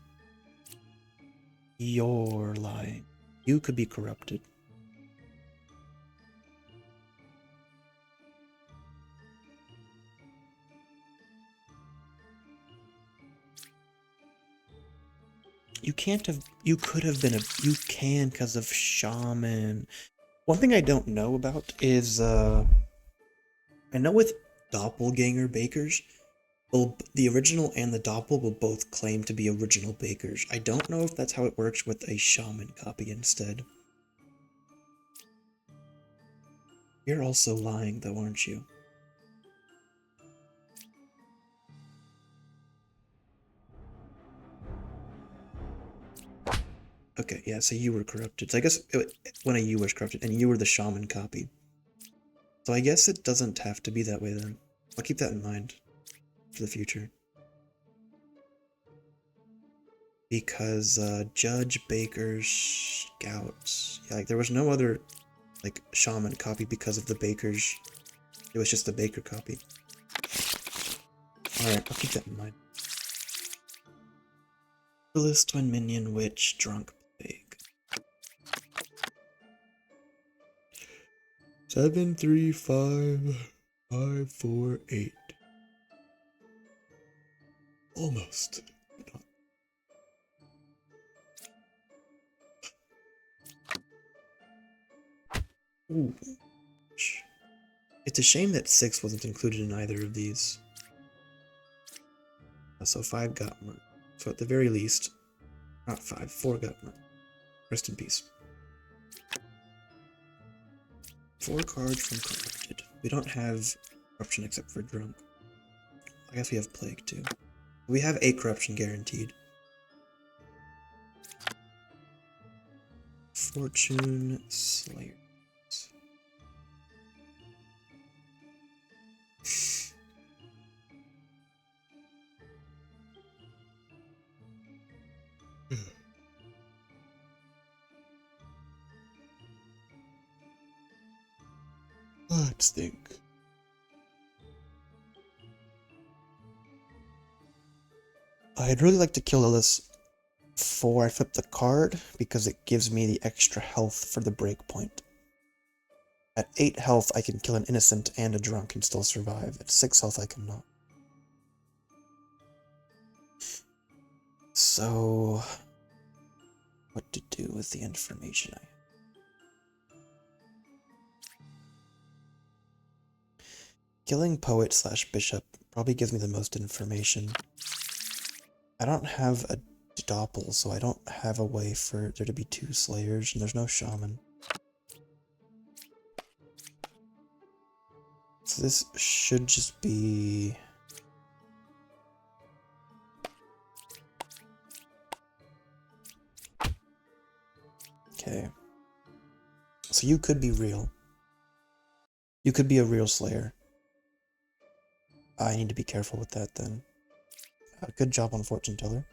You're lying. You could be corrupted. You can't have, you could have been you can because of Shaman. One thing I don't know about is, I know with Doppelganger Bakers, the original and the Doppel will both claim to be original Bakers. I don't know if that's how it works with a Shaman copy instead. You're also lying though, aren't you? Okay, yeah, so you were corrupted. So I guess one of you was corrupted, and you were the Shaman copy. So I guess it doesn't have to be that way then. I'll keep that in mind for the future. Because Judge, Bakers, Scouts, yeah, like there was no other like Shaman copy because of the Bakers. It was just the Baker copy. Alright, I'll keep that in mind. Duelist, Twin Minion, Witch, Drunk, Plague. 7, 3, 5, 5, 4, 8. Almost. Ooh. It's a shame that 6 wasn't included in either of these. So 5 got murdered. So at the very least, not 5, 4 got murdered. Rest in peace. 4 cards from Corrupted. We don't have Corruption except for Drunk. I guess we have Plague too. We have a Corruption guaranteed. Fortune Slayer. Let's think. I'd really like to kill Lilith before I flip the card because it gives me the extra health for the breakpoint. At 8 health, I can kill an innocent and a drunk and still survive. At 6 health, I cannot. So, what to do with the information I have? Killing Poet / Bishop probably gives me the most information. I don't have a Doppel, so I don't have a way for there to be 2 Slayers, and there's no Shaman. So this should just be... Okay. So you could be real. You could be a real Slayer. I need to be careful with that then. Good job on Fortune Teller.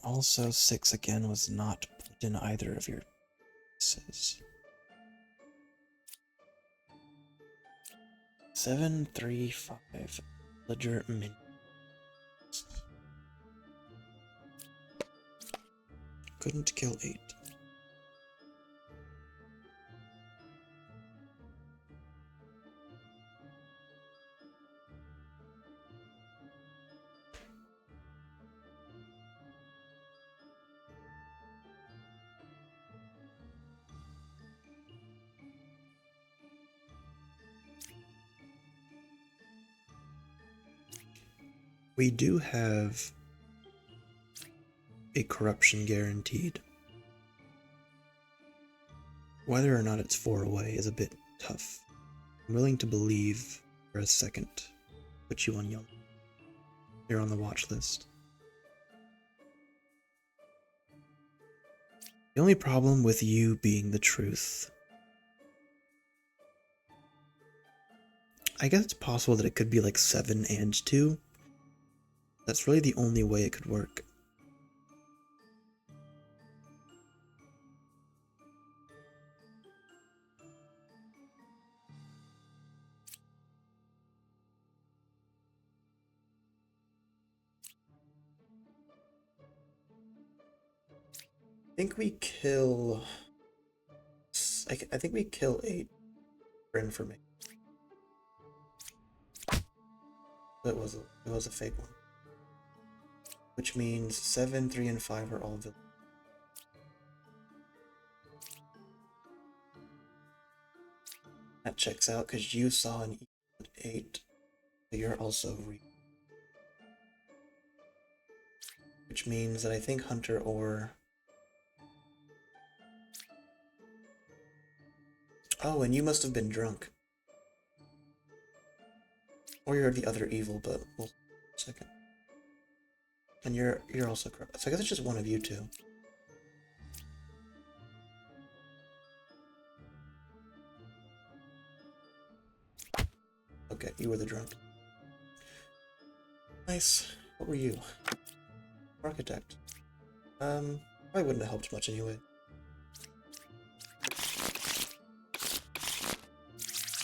Also, 6 again was not put in either of your pieces. 7, 3, 5. Ledger Min. Couldn't kill 8. We do have a corruption guaranteed. Whether or not it's 4 away is a bit tough. I'm willing to believe for a second. Put you on yellow. You're on the watch list. The only problem with you being the truth, I guess it's possible that it could be like 7 and 2. That's really the only way it could work. I think we kill... I think we kill 8 for information. It was a fake one. Which means 7, 3, and 5 are all villains. That checks out because you saw an evil at 8. So you're also which means that I think Hunter or... Oh, and you must have been drunk. Or you're the other evil, but we'll second. And you're also corrupt. So I guess it's just one of you two. Okay, you were the drunk. Nice. What were you? Architect. Probably wouldn't have helped much anyway.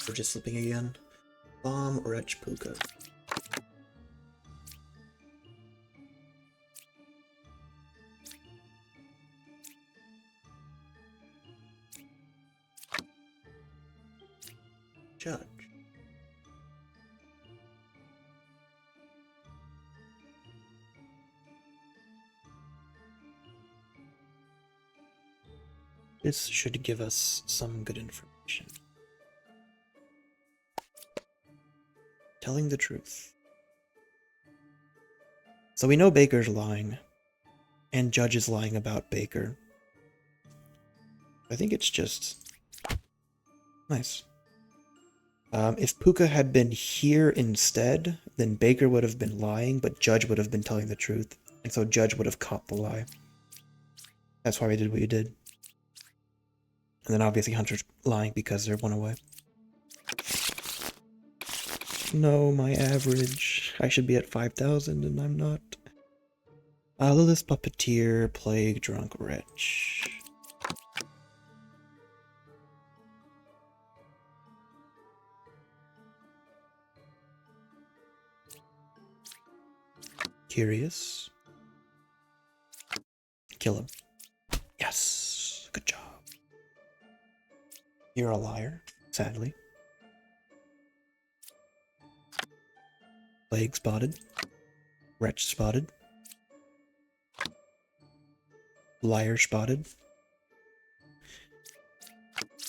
We're just slipping again. Bomb, Wretch, Puka. Judge. This should give us some good information. Telling the truth. So we know Baker's lying, and Judge is lying about Baker. I think it's just nice. If Puka had been here instead, then Baker would have been lying, but Judge would have been telling the truth, and so Judge would have caught the lie. That's why we did what we did. And then obviously Hunter's lying because they're 1 away. No, my average. I should be at 5,000 and I'm not. Lilith, Puppeteer, Plague, Drunk, Wretch. Curious. Kill him. Yes! Good job. You're a liar, sadly. Plague spotted. Wretch spotted. Liar spotted.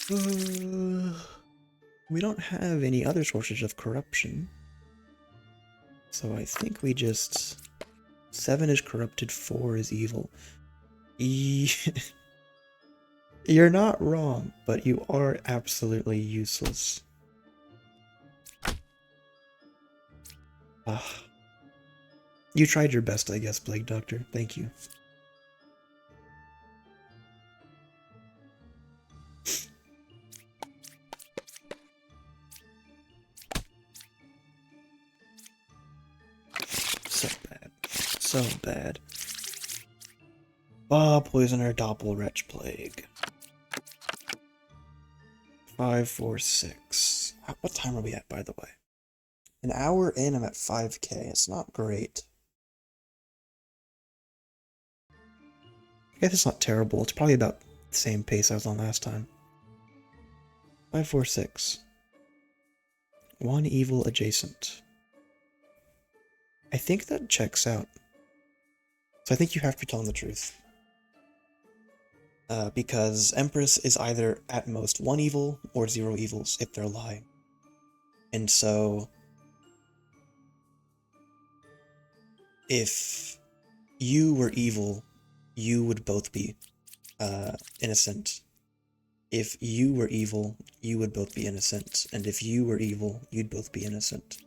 We don't have any other sources of corruption. So I think we just... 7 is corrupted, 4 is evil. You're not wrong, but you are absolutely useless. You tried your best, I guess, Plague Doctor. Thank you. So bad. So bad. Poisoner, Doppel, Wretch, Plague. 5, 4, 6. What time are we at, by the way? An hour in, I'm at 5k. It's not great. I guess it's not terrible. It's probably about the same pace I was on last time. 5, 4, 6. 1 evil adjacent. I think that checks out. So I think you have to be telling the truth. Because Empress is either at most 1 evil or 0 evils if they're lying. And so... if you were evil, you would both be innocent. If you were evil, you would both be innocent. And if you were evil, you'd both be innocent.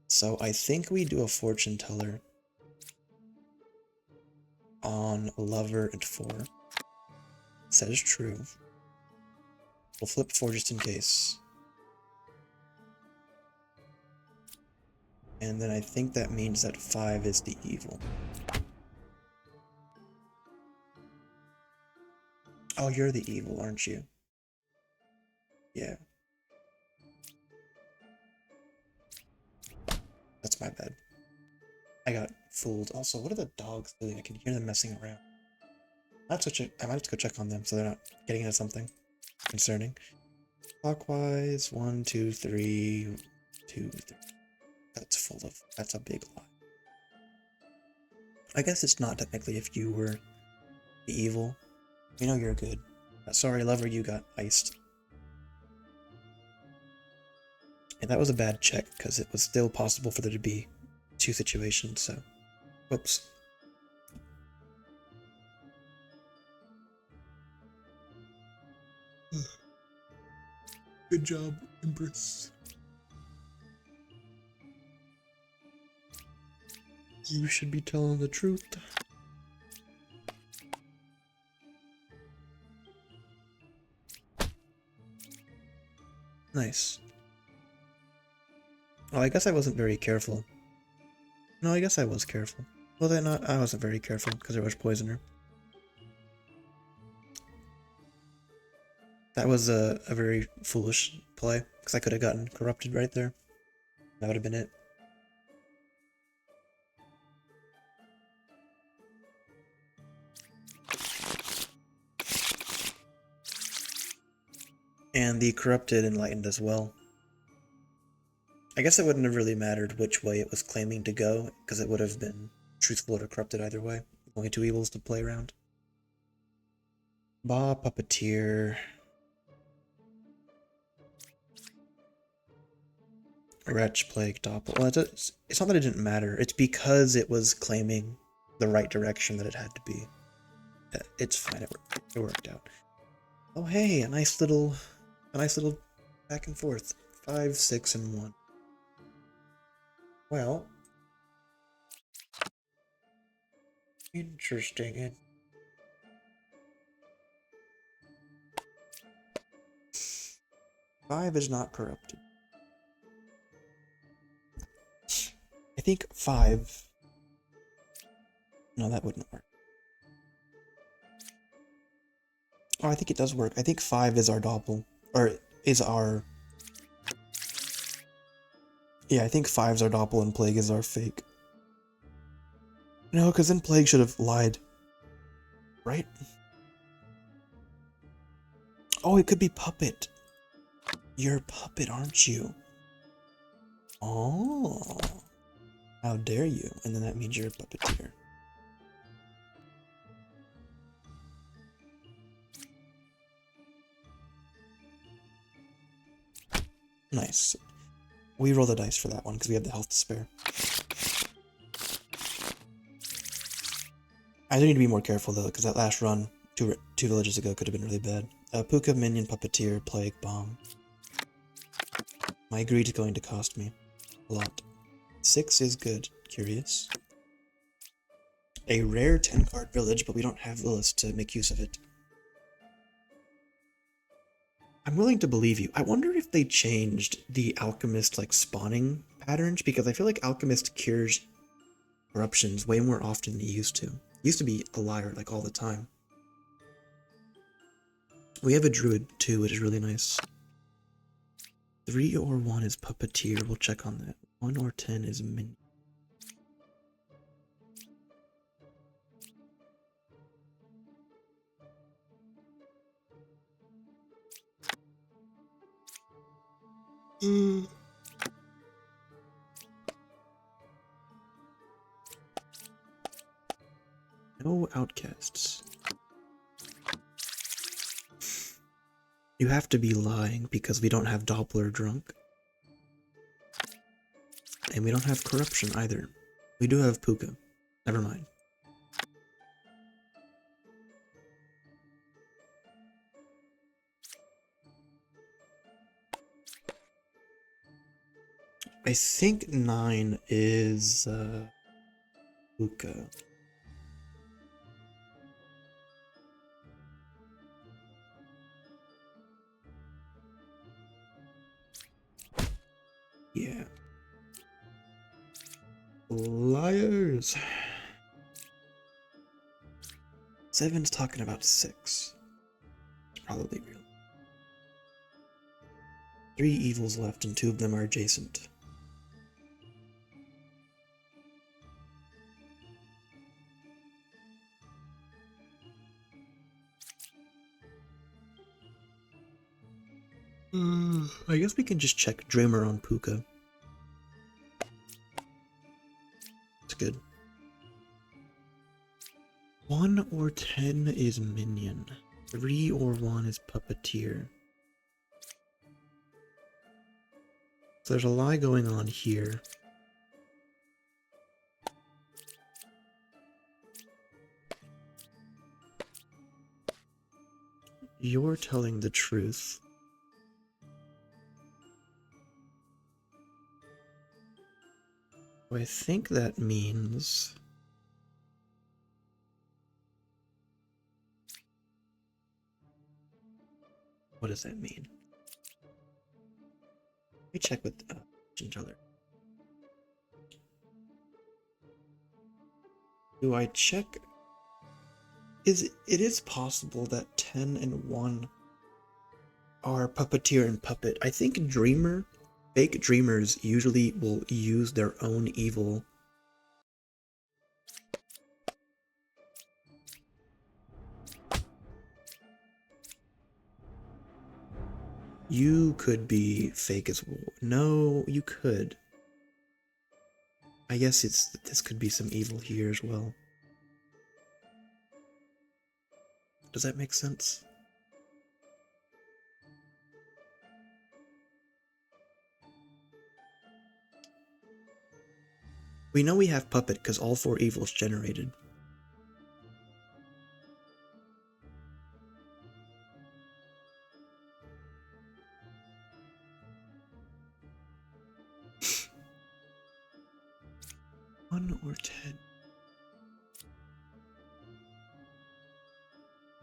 So I think we do a fortune teller on lover and 4. Says true. We'll flip 4 just in case. And then I think that means that 5 is the evil. Oh, you're the evil, aren't you? Yeah. That's my bad. I got fooled. Also, what are the dogs doing? I can hear them messing around. I might have to go check on them so they're not getting into something concerning. Clockwise, 1, 2, 3, 2, 3. That's a big lie. I guess it's not technically if you were the evil. You know you're good. Sorry, lover, you got iced. And that was a bad check, because it was still possible for there to be 2 situations, so... Whoops. Good job, Empress. You should be telling the truth. Nice. Well, I guess I wasn't very careful. No, I guess I was careful. Well, then I wasn't very careful because there was poisoner. That was a very foolish play because I could have gotten corrupted right there. That would have been it. And the corrupted enlightened as well. I guess it wouldn't have really mattered which way it was claiming to go, because it would have been truthful or corrupted either way. Only 2 evils to play around. Ba Puppeteer. Wretch, Plague, Doppel. Well, it's not that it didn't matter. It's because it was claiming the right direction that it had to be. It's fine. It worked out. Oh, hey, a nice little back and forth. 5, 6, and 1. Well, interesting. 5 is not corrupted. I think 5... No, that wouldn't work. Oh, I think it does work. I think 5 is our doppel. Or is our... Yeah, I think 5's our doppel and Plague is our fake. No, because then Plague should have lied. Right? Oh, it could be Puppet. You're a puppet, aren't you? Oh. How dare you? And then that means you're a puppeteer. Nice. We roll the dice for that one because we have the health to spare. I do need to be more careful though, because that last run, two villages ago, could have been really bad. Puka, Minion, Puppeteer, Plague, Bomb. My greed is going to cost me a lot. 6 is good. Curious. A rare 10-card village, but we don't have Lilith to make use of it. I'm willing to believe you. I wonder if they changed the alchemist spawning patterns, because I feel like alchemist cures corruptions way more often than he used to. He used to be a liar all the time. We have a druid too, which is really nice. 3 or 1 is puppeteer. We'll check on that. 1 or 10 is minion. No outcasts. You have to be lying because we don't have Doppler drunk. And we don't have corruption either. We do have Puka. Never mind. I think 9 is Puka. Yeah. Liars. 7's talking about 6. It's probably real. 3 evils left and 2 of them are adjacent. I guess we can just check Dreamer on Puka. It's good. 1 or 10 is Minion. 3 or 1 is Puppeteer. So there's a lie going on here. You're telling the truth. I think that means... What does that mean? Let me check with each other. Do I check? It is possible that 10 and 1 are Puppeteer and Puppet. I think Dreamer, fake Dreamers usually will use their own evil. You could be fake as well. No, you could. I guess this could be some evil here as well. Does that make sense? We know we have Puppet because all 4 evils generated. One or 10.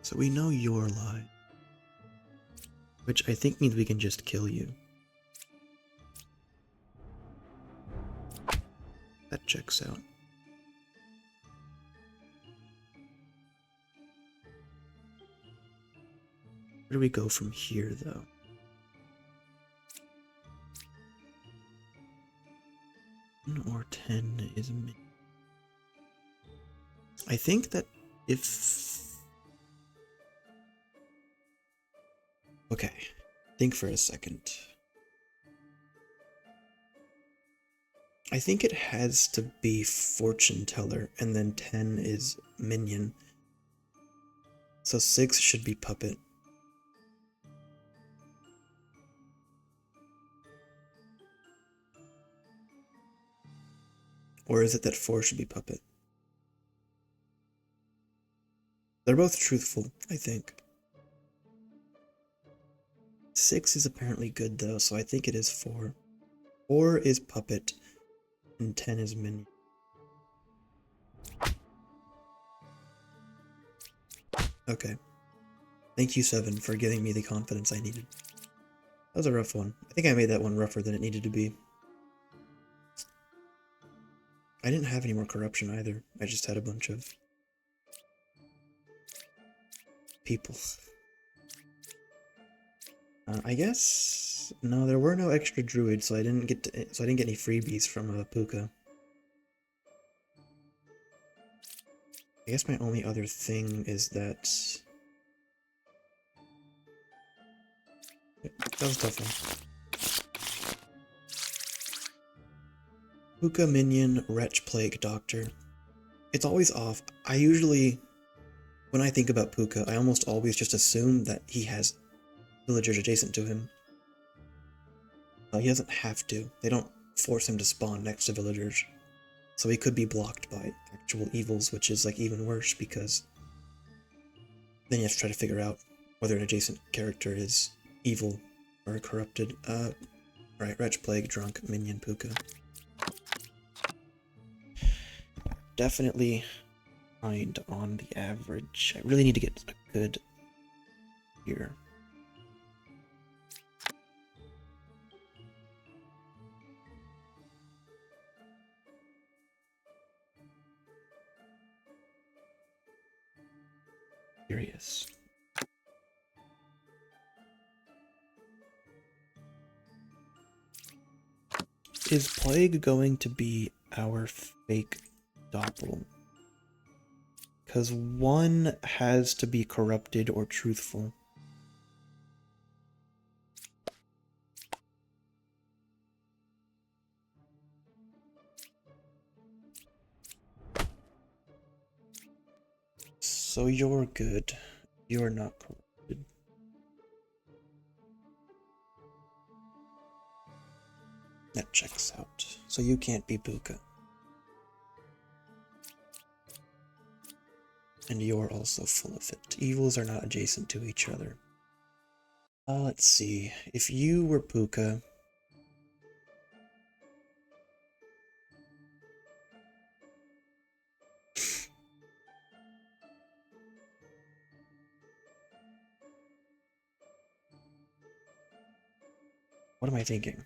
So we know your lie. Which I think means we can just kill you. That checks out. Where do we go from here, though? One or 10 is me. I think that if... Okay, think for a second. I think it has to be Fortune Teller, and then 10 is Minion. So 6 should be Puppet. Or is it that 4 should be Puppet? They're both truthful, I think. 6 is apparently good though, so I think it is 4. 4 is Puppet, and 10 is Minion. Okay. Thank you, 7, for giving me the confidence I needed. That was a rough one. I think I made that one rougher than it needed to be. I didn't have any more corruption either. I just had a bunch of people. I guess no, there were no extra druids, so I didn't get any freebies from Puka. I guess my only other thing is that that was a tough one. Puka Minion, Wretch Plague Doctor. It's always off. I usually, when I think about Puka, I almost always just assume that he has villagers adjacent to him. He doesn't have to. They don't force him to spawn next to villagers. So he could be blocked by actual evils, which is like even worse because then you have to try to figure out whether an adjacent character is evil or corrupted. Right, Wretch, Plague, Drunk, Minion, Puka. Definitely behind on the average. I really need to get a good here. Curious. Is Plague going to be our fake doppel? Because one has to be corrupted or truthful. So you're good. You're not corrupted. That checks out. So you can't be Buka. And you're also full of it. Evils are not adjacent to each other. Let's see. If you were Puka... What am I thinking?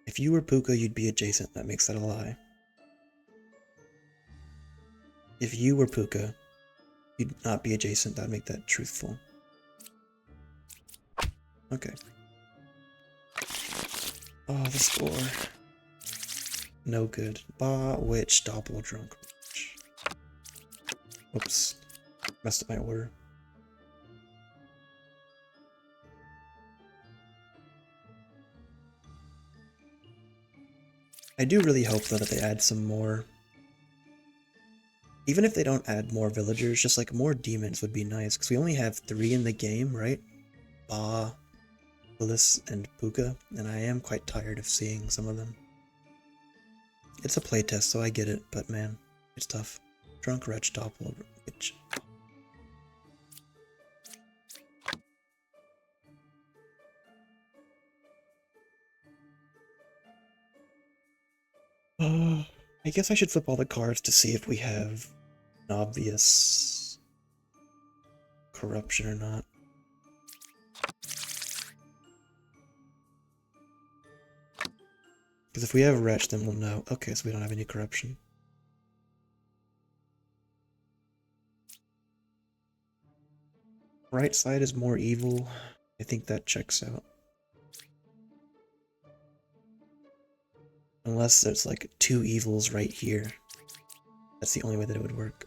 If you were Puka, you'd be adjacent. That makes that a lie. If you were Puka, you'd not be adjacent. That'd make that truthful. Okay. Oh, the score. No good. Ba, Witch, Doppel, Drunk, Witch. Oops. Messed up my order. I do really hope, though, that they add some more... Even if they don't add more villagers, just like more demons would be nice, because we only have 3 in the game, right? Ba, Willis, and Puka, and I am quite tired of seeing some of them. It's a playtest, so I get it, but man, it's tough. Drunk, Wretch, Doppel, Witch. I guess I should flip all the cards to see if we have an obvious corruption or not. Because if we have Wretch, then we'll know. Okay, so we don't have any corruption. Right side is more evil. I think that checks out. Unless there's like 2 evils right here. That's the only way that it would work.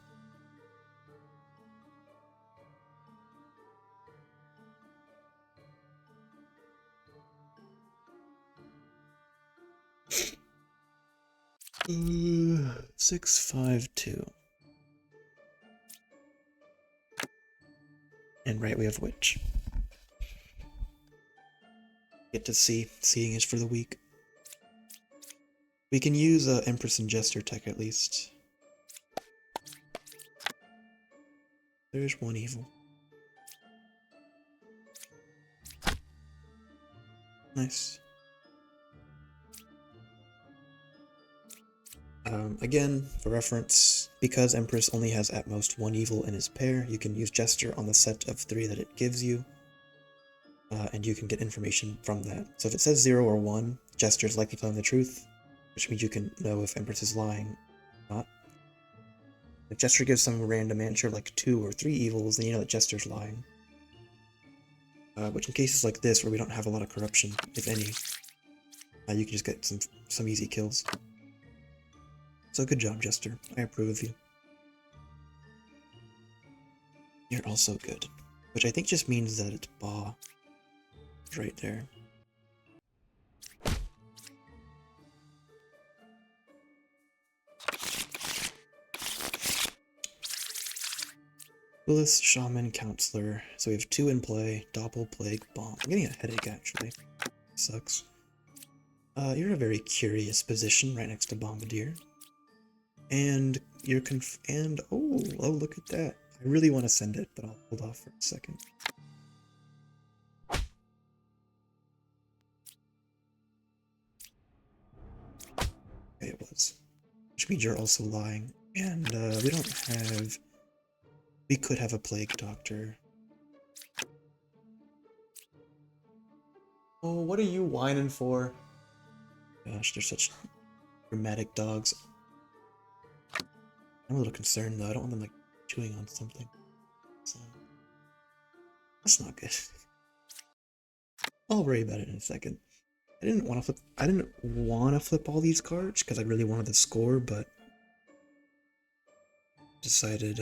Uh, 652. And right, we have Witch. Get to see. Seeing is for the weak. We can use Empress and Jester tech at least. There's one evil. Nice. Again, for reference, because Empress only has at most 1 evil in his pair, you can use Jester on the set of 3 that it gives you, and you can get information from that. So if it says 0 or 1, Jester is likely telling the truth, which means you can know if Empress is lying or not. If Jester gives some random answer like 2 or 3 evils, then you know that Jester's lying. Which in cases like this, where we don't have a lot of corruption, if any, you can just get some easy kills. So good job, Jester. I approve of you. You're also good. Which I think just means that it's Ba. Right there. Willis, Shaman, Counselor. So we have 2 in play. Doppel, Plague, Bomb. I'm getting a headache, actually. Sucks. You're in a very curious position right next to Bombardier. And you're oh, look at that. I really want to send it, but I'll hold off for a second. Okay, it was. Which means you're also lying. And we could have a plague doctor. Oh, what are you whining for? Gosh, they're such dramatic dogs. I'm a little concerned though. I don't want them like chewing on something. So that's not good. I'll worry about it in a second. I didn't want to flip all these cards because I really wanted to score, but decided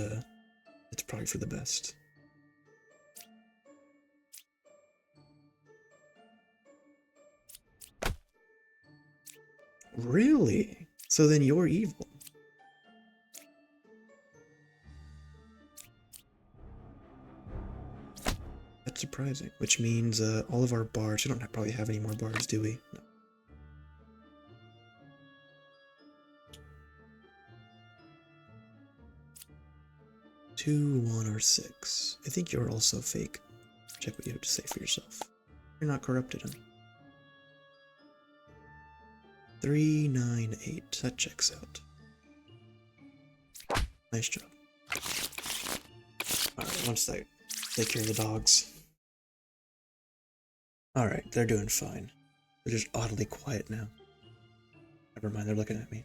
it's probably for the best. Really? So then you're evil. That's surprising. Which means all of our bars. We don't probably have any more bars, do we? No. Two, one, or six. I think you're also fake. Check what you have to say for yourself. You're not corrupted, honey. 3, 9, 8. That checks out. Nice job. Alright, once I take care of the dogs. Alright, they're doing fine. They're just oddly quiet now. Never mind, they're looking at me.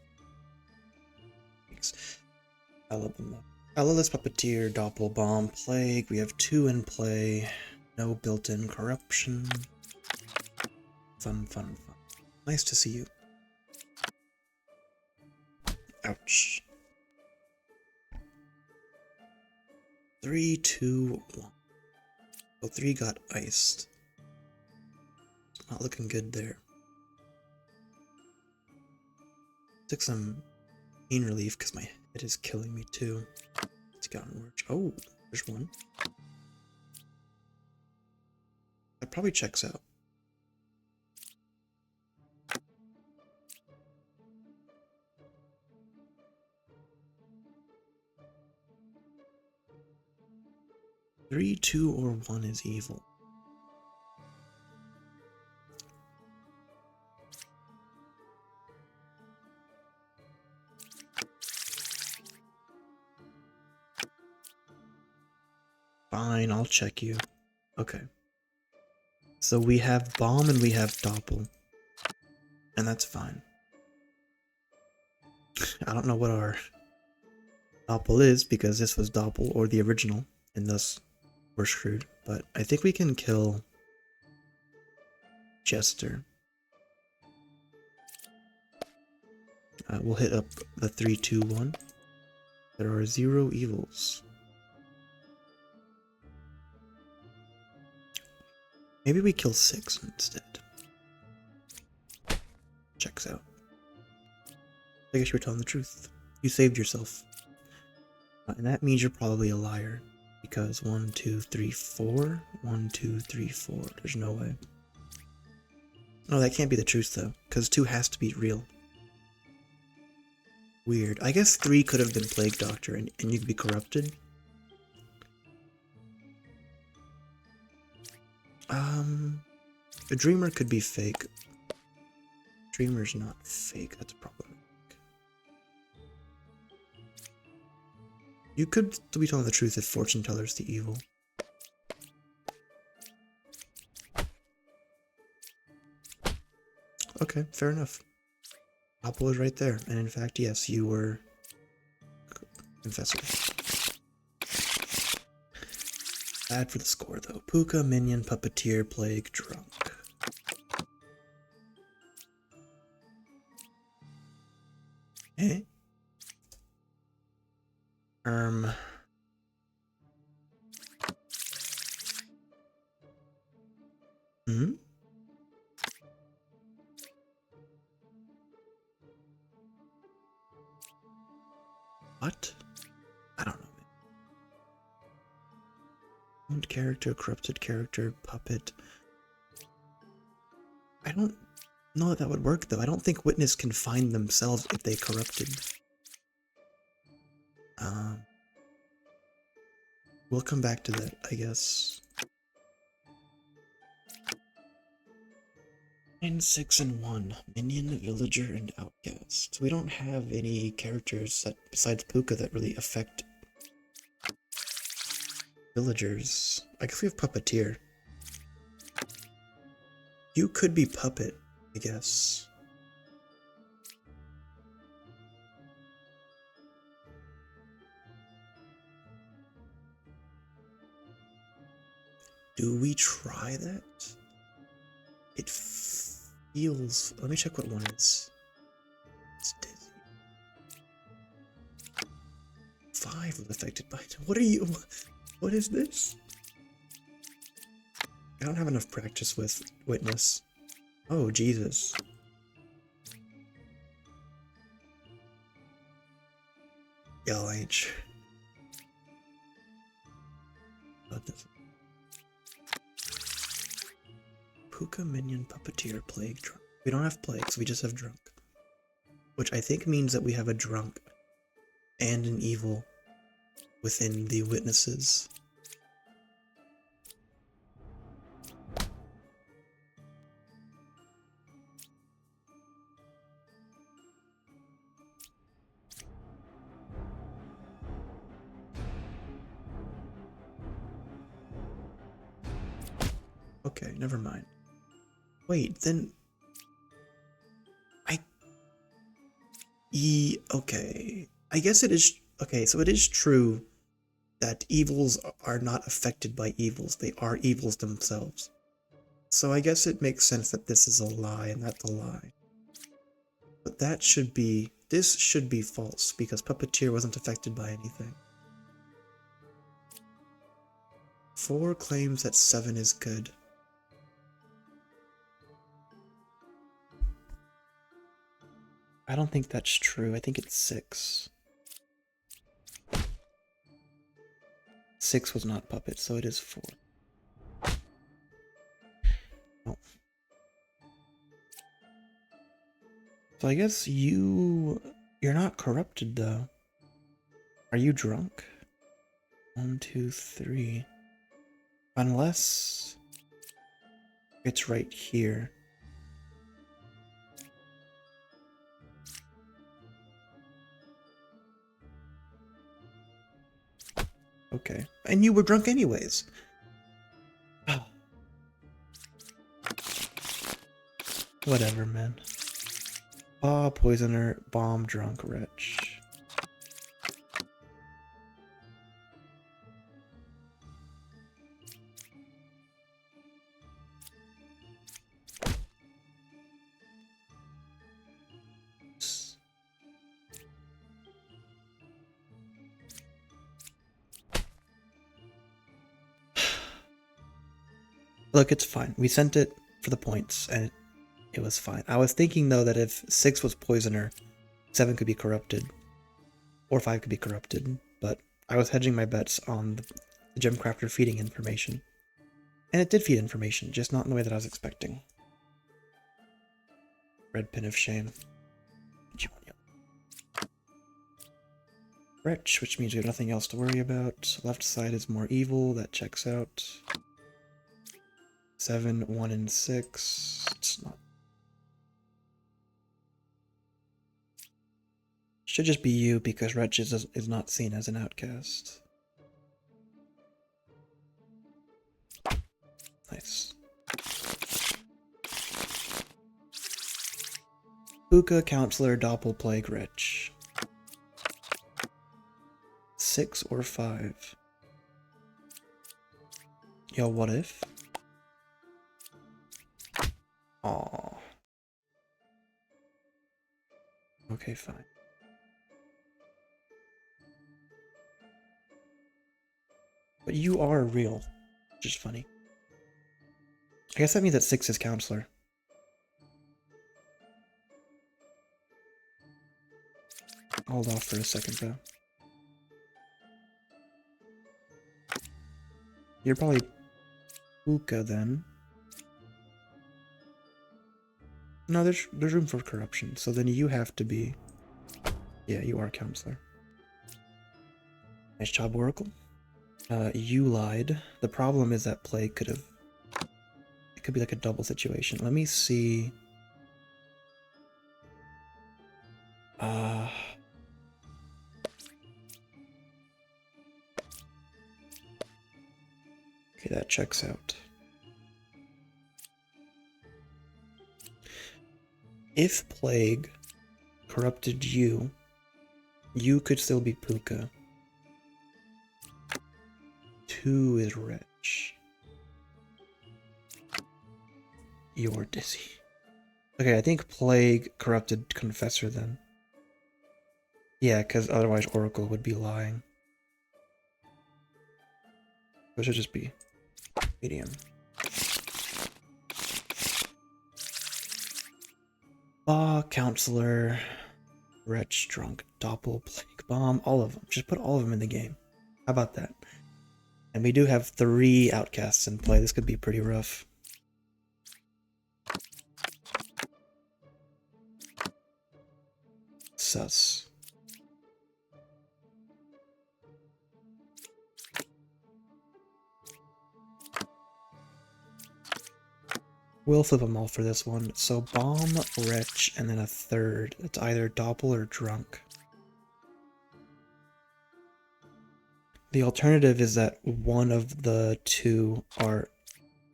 Thanks. I love them though. Colorless Puppeteer, Doppel Bomb, Plague. We have 2 in play. No built-in corruption. Fun, fun, fun. Nice to see you. Ouch. 3, 2, 1. So 3 got iced. Not looking good there. Took some pain relief because my head is killing me too. It's gotten worse. Oh, there's one. That probably checks out. Three, 2, or 1 is evil. Fine, I'll check you. Okay. So we have Bomb and we have Doppel. And that's fine. I don't know what our Doppel is because this was Doppel or the original, and thus we're screwed. But I think we can kill Jester. We'll hit up the 3, 2, 1. There are 0 evils. Maybe we kill 6 instead. Checks out. I guess you were telling the truth. You saved yourself. And that means you're probably a liar. Because 1, 2, 3, 4. 1, 2, 3, 4. There's no way. No, that can't be the truth though. Because 2 has to be real. Weird. I guess 3 could have been Plague Doctor and you could be corrupted. A Dreamer could be fake. Dreamer's not fake, that's a problem. You could still be telling the truth if Fortune Teller's the evil. Okay, fair enough. Apple is right there, and in fact, yes, you were confessing. Bad for the score, though. Puka, Minion, Puppeteer, Plague, Drunk. Eh? Hmm? What? I don't know. Owned character, corrupted character, puppet. I don't No, that would work though. I don't think Witness can find themselves if they corrupted. Um, we'll come back to that, I guess. 9, 6, and 1. Minion, Villager, and Outcast. So we don't have any characters that, besides Puka, that really affect villagers. I guess we have Puppeteer. You could be Puppet, I guess. Do we try that? It feels... Let me check what one is. It's dizzy. 5 was affected by it. What are you... What is this? I don't have enough practice with Witness. Oh, Jesus. LH. Puka, Minion, Puppeteer, Plague, Drunk. We don't have Plagues, we just have Drunk. Which I think means that we have a Drunk and an Evil within the Witnesses. Okay, never mind. Wait, then... Okay. I guess it is... Okay, so it is true that evils are not affected by evils. They are evils themselves. So I guess it makes sense that this is a lie and that's a lie. But that should be... This should be false, because Puppeteer wasn't affected by anything. 4 claims that 7 is good. I don't think that's true. I think it's 6. 6 was not Puppet, so it is 4. Oh. So I guess you're not corrupted, though. Are you drunk? 1, 2, 3. Unless it's right here. Okay. And you were drunk anyways. Whatever, man. Ah, poisoner, bomb, drunk, wretch. Look, it's fine. We sent it for the points, and it was fine. I was thinking, though, that if 6 was poisoner, 7 could be corrupted. Or 5 could be corrupted. But I was hedging my bets on the gem crafter feeding information. And it did feed information, just not in the way that I was expecting. Red pin of shame. Wretch, which means we have nothing else to worry about. Left side is more evil, that checks out. 7, 1, and 6. It's not. Should just be you, because Wretch is not seen as an outcast. Nice. Puka, Counselor, Doppel, Plague, Wretch. 6 or 5? Yo, what if? Aww. Okay, fine. But you are real, which is funny. I guess that means that 6 is Counselor. Hold off for a second, though. You're probably Puka, then. No, there's room for corruption. So then you have to be. Yeah, you are a counselor. Nice job, Oracle. You lied. The problem is that Plague could have. It could be like a double situation. Let me see. Okay, that checks out. If Plague corrupted you, you could still be Puka. 2 is Wretch. You're dizzy. Okay, I think Plague corrupted Confessor then. Yeah, because otherwise Oracle would be lying. It should just be medium. Counselor, Wretch, Drunk, Doppel, Plague, Bomb, all of them. Just put all of them in the game. How about that? And we do have 3 outcasts in play. This could be pretty rough. Sus. We'll flip them all for this one. So Bomb, Wretch, and then a 3rd. It's either Doppel or Drunk. The alternative is that one of the 2 are...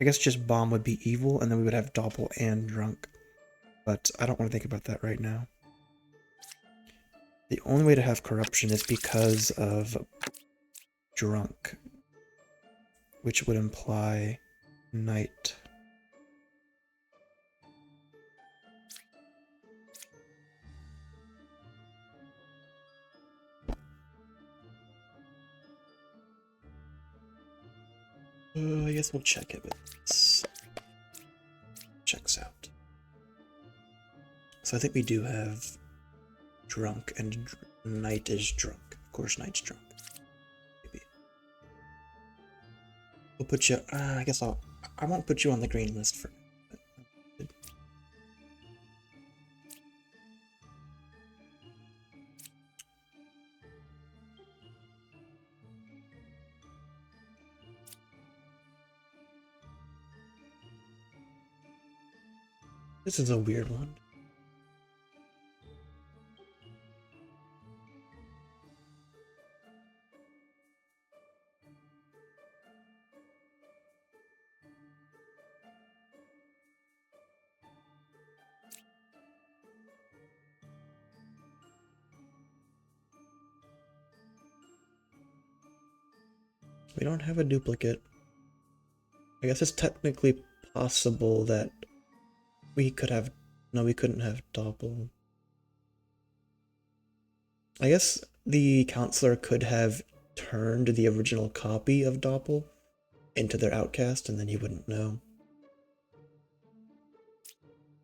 I guess just Bomb would be evil, and then we would have Doppel and Drunk. But I don't want to think about that right now. The only way to have corruption is because of Drunk, which would imply Knight. I guess we'll check it, but this checks out. So I think we do have Drunk, and Knight is Drunk. Of course, Knight's Drunk. Maybe. We'll put you. I guess I won't put you on the green list for. This is a weird one. We don't have a duplicate. I guess it's technically possible that we could have... No, we couldn't have Doppel. I guess the counselor could have turned the original copy of Doppel into their outcast, and then you wouldn't know.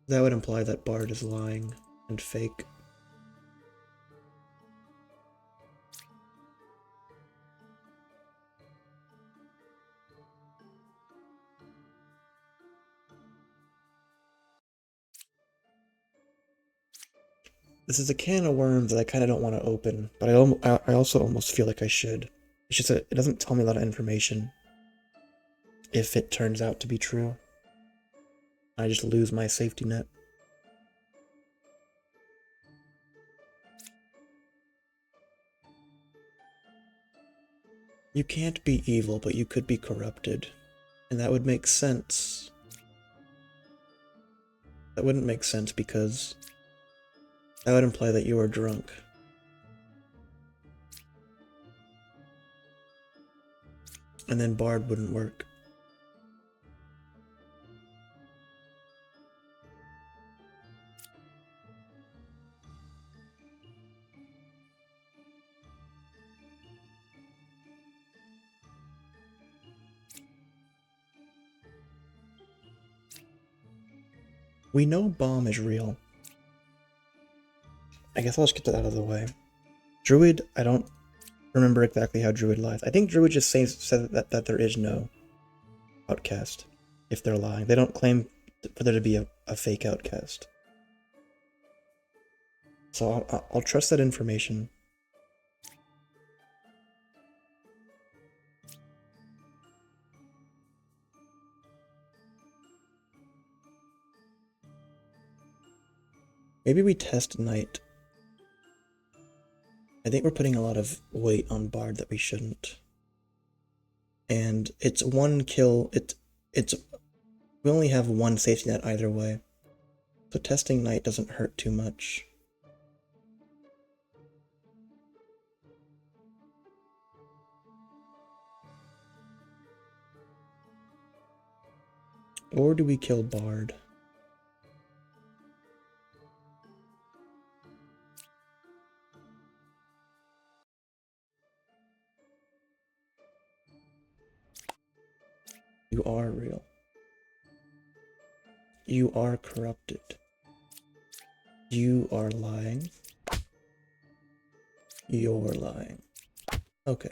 That would imply that Bard is lying and fake. This is a can of worms that I kind of don't want to open, but I also almost feel like I should. It's just that it doesn't tell me a lot of information if it turns out to be true. I just lose my safety net. You can't be evil, but you could be corrupted. And that would make sense. That wouldn't make sense because that would imply that you are drunk. And then Bard wouldn't work. We know Bomb is real. I guess I'll just get that out of the way. Druid, I don't remember exactly how Druid lies. I think Druid just says that there is no outcast if they're lying. They don't claim for there to be a fake outcast. So I'll trust that information. Maybe we test Knight. I think we're putting a lot of weight on Bard that we shouldn't. And it's one kill. We only have one safety net either way. So testing Knight doesn't hurt too much. Or do we kill Bard? You are real. You are corrupted. You are lying. You're lying. Okay.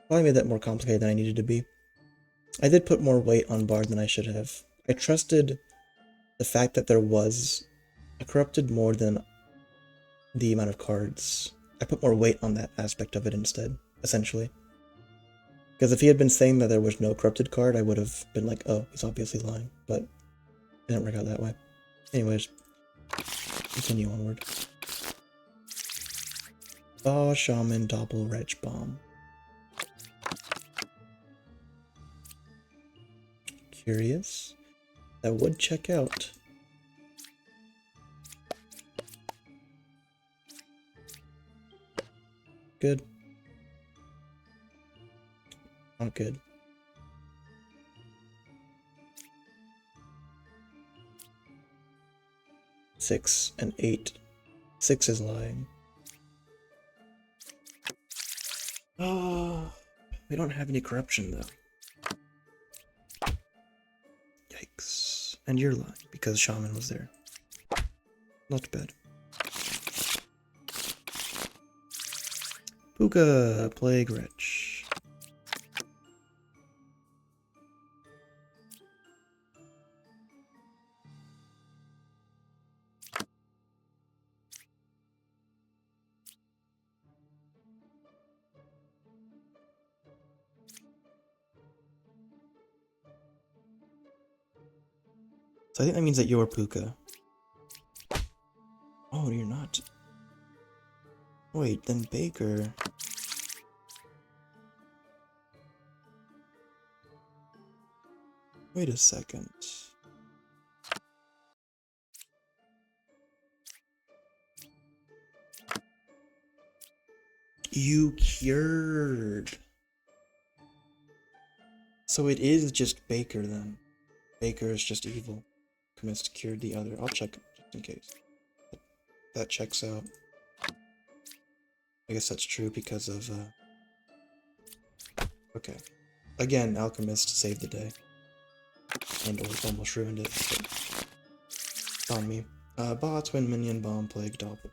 Probably made that more complicated than I needed to be. I did put more weight on Bard than I should have. I trusted the fact that there was a corrupted more than the amount of cards. I put more weight on that aspect of it instead, essentially. Because if he had been saying that there was no corrupted card, I would have been like, oh, he's obviously lying. But it didn't work out that way. Anyways, continue onward. Oh, Shaman, Doppel, Wretch, Bomb. Curious. That would check out. Good. Not good. Six and 8. 6 is lying. Oh, we don't have any corruption though. Yikes. And you're lying because Shaman was there. Not bad. Puka, Plague Wretch. So I think that means that you're Puka. Oh, you're not. Wait, then Baker. Wait a second. You cured. So it is just Baker then. Baker is just evil. Alchemist cured the other. I'll check just in case. That checks out. I guess that's true because of okay. Again, Alchemist saved the day. And almost ruined it. But it's on me. Bots, Wind Minion, Bomb, Plague, Doppel.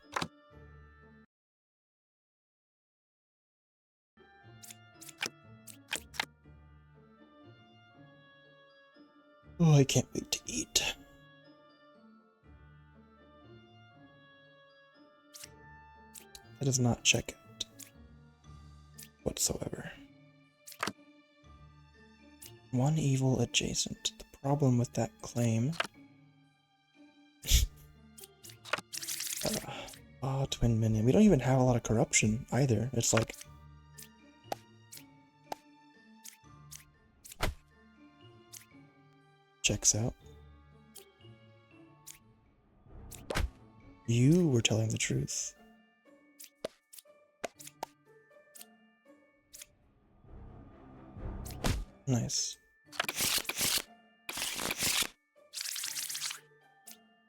Oh, I can't wait to eat. That does not check out whatsoever. One evil adjacent. The problem with that claim. Twin minion. We don't even have a lot of corruption either. It's like. Checks out. You were telling the truth. Nice.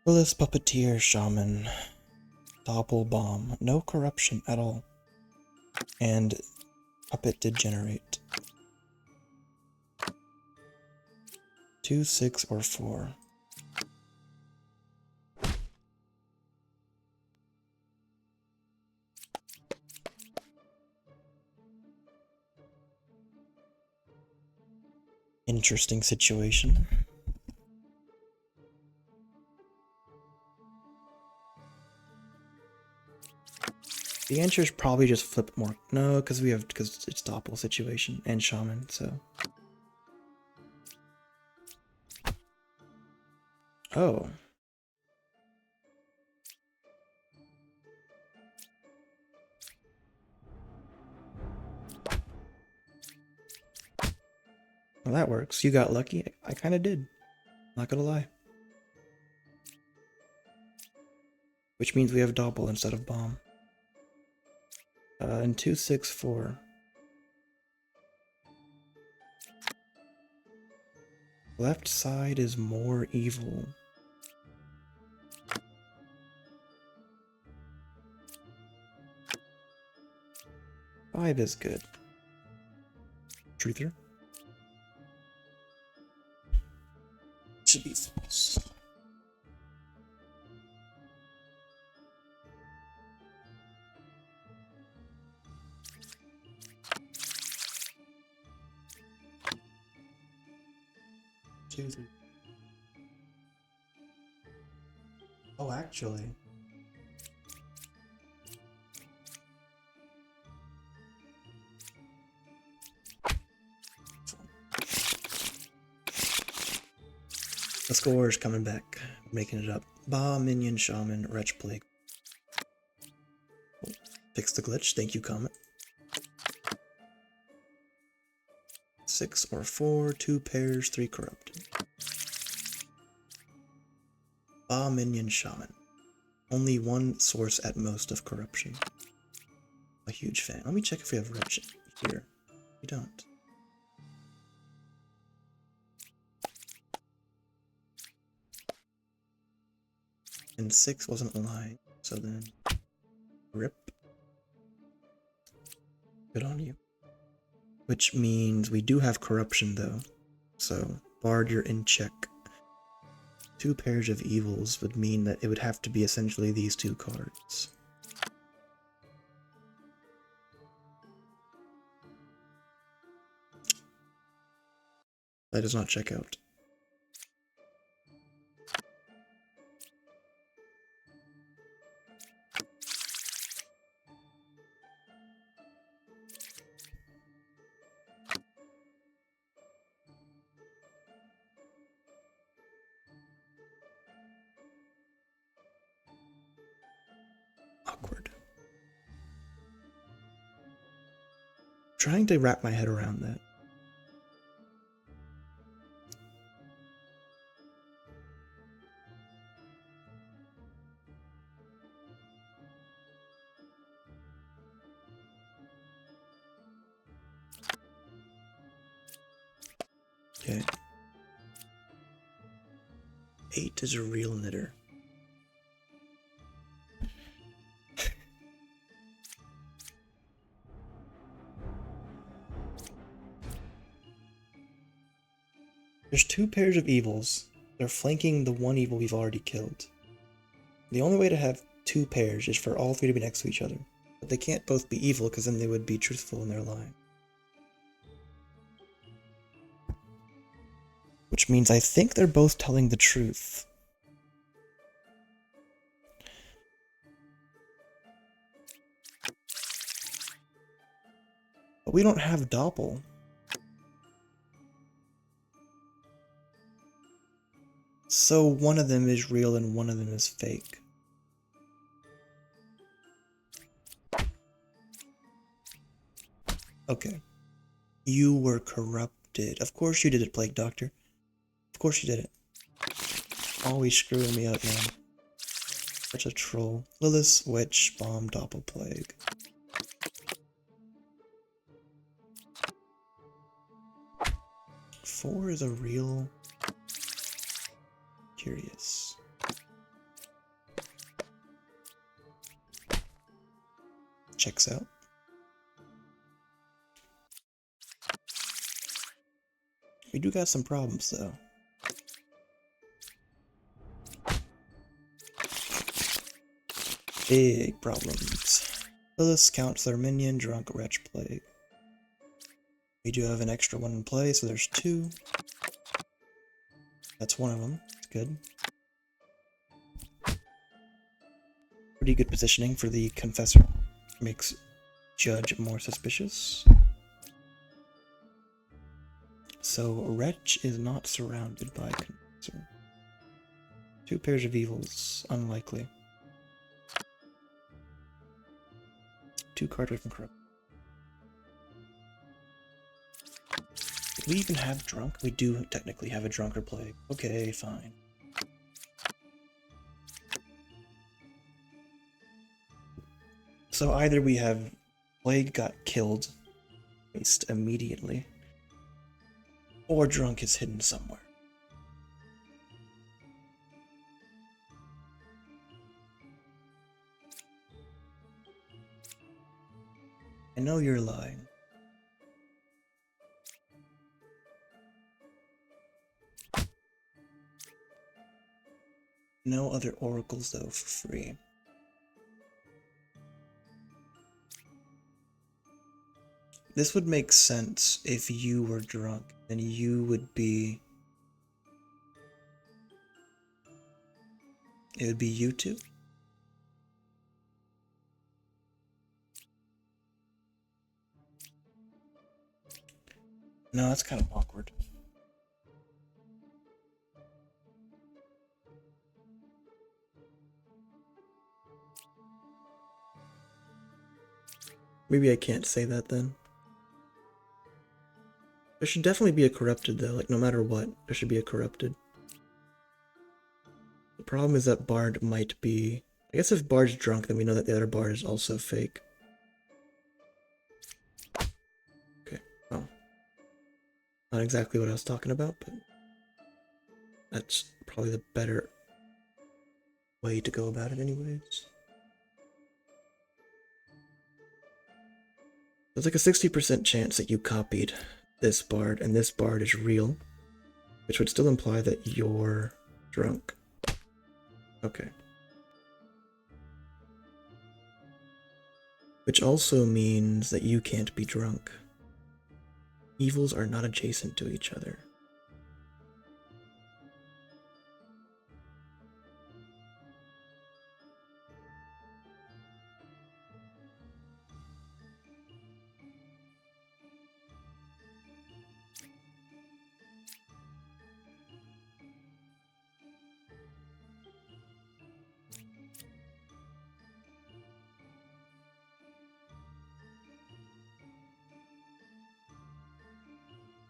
Willis, Puppeteer, Shaman, Doppel, Bomb. No corruption at all. And Puppet did generate. 2, 6, or 4. Interesting situation. The answer is probably just flip more. No, because it's Doppel situation and Shaman, so. Oh. Well, that works. You got lucky. I kind of did. Not gonna lie. Which means we have Doppel instead of Bomb. And 264. Left side is more evil. Five is good. Truther. Should be false. Two, three. Oh, actually. The score is coming back, making it up. Ba, Minion, Shaman, Wretch Plague. Oh, fix the glitch, thank you, Comet. 6 or 4, 2 pairs, 3 corrupted. Ba, Minion, Shaman. Only one source at most of corruption. A huge fan. Let me check if we have Wretch here. We don't. And 6 wasn't lying, so then rip. Good on you. Which means we do have corruption though. So Bard, you're in check. 2 pairs of evils would mean that it would have to be essentially these 2 cards. That does not check out. Awkward. Trying to wrap my head around that. Okay. 8 is a real knitter. There's 2 pairs of evils. They're flanking the one evil we've already killed. The only way to have 2 pairs is for all 3 to be next to each other. But they can't both be evil because then they would be truthful in their line. Which means I think they're both telling the truth. But we don't have Doppel. So one of them is real and one of them is fake. Okay. You were corrupted. Of course you did it, Plague Doctor. Of course you did it. Always screwing me up, man. Such a troll. Lilith, Witch, Bomb, Doppel, Plague. Four is a real... Curious. Checks out. We do got some problems, though. Big problems. Lilith, Counselor, Minion, Drunk, Wretch, Plague. We do have an extra one in play, so there's 2. That's one of them. It's good. Pretty good positioning for the Confessor. Makes Judge more suspicious. So Wretch is not surrounded by Convincer. 2 pairs of evils, unlikely. 2 cards away from Corrupt. Did we even have Drunk? We do technically have a Drunker Plague. Okay, fine. So either we have Plague got killed, based immediately, or Drunk is hidden somewhere. I know you're lying. No other oracles, though, for free. This would make sense if you were drunk, then you would be... It would be you two? No, that's kind of awkward. Maybe I can't say that then. There should definitely be a corrupted though, like no matter what, there should be a corrupted. The problem is that Bard might be... I guess if Bard's drunk, then we know that the other Bard is also fake. Okay, well. Not exactly what I was talking about, but... That's probably the better way to go about it anyways. There's like a 60% chance that you copied this Bard, and this Bard is real, which would still imply that you're drunk. Okay. Which also means that you can't be drunk. Evils are not adjacent to each other.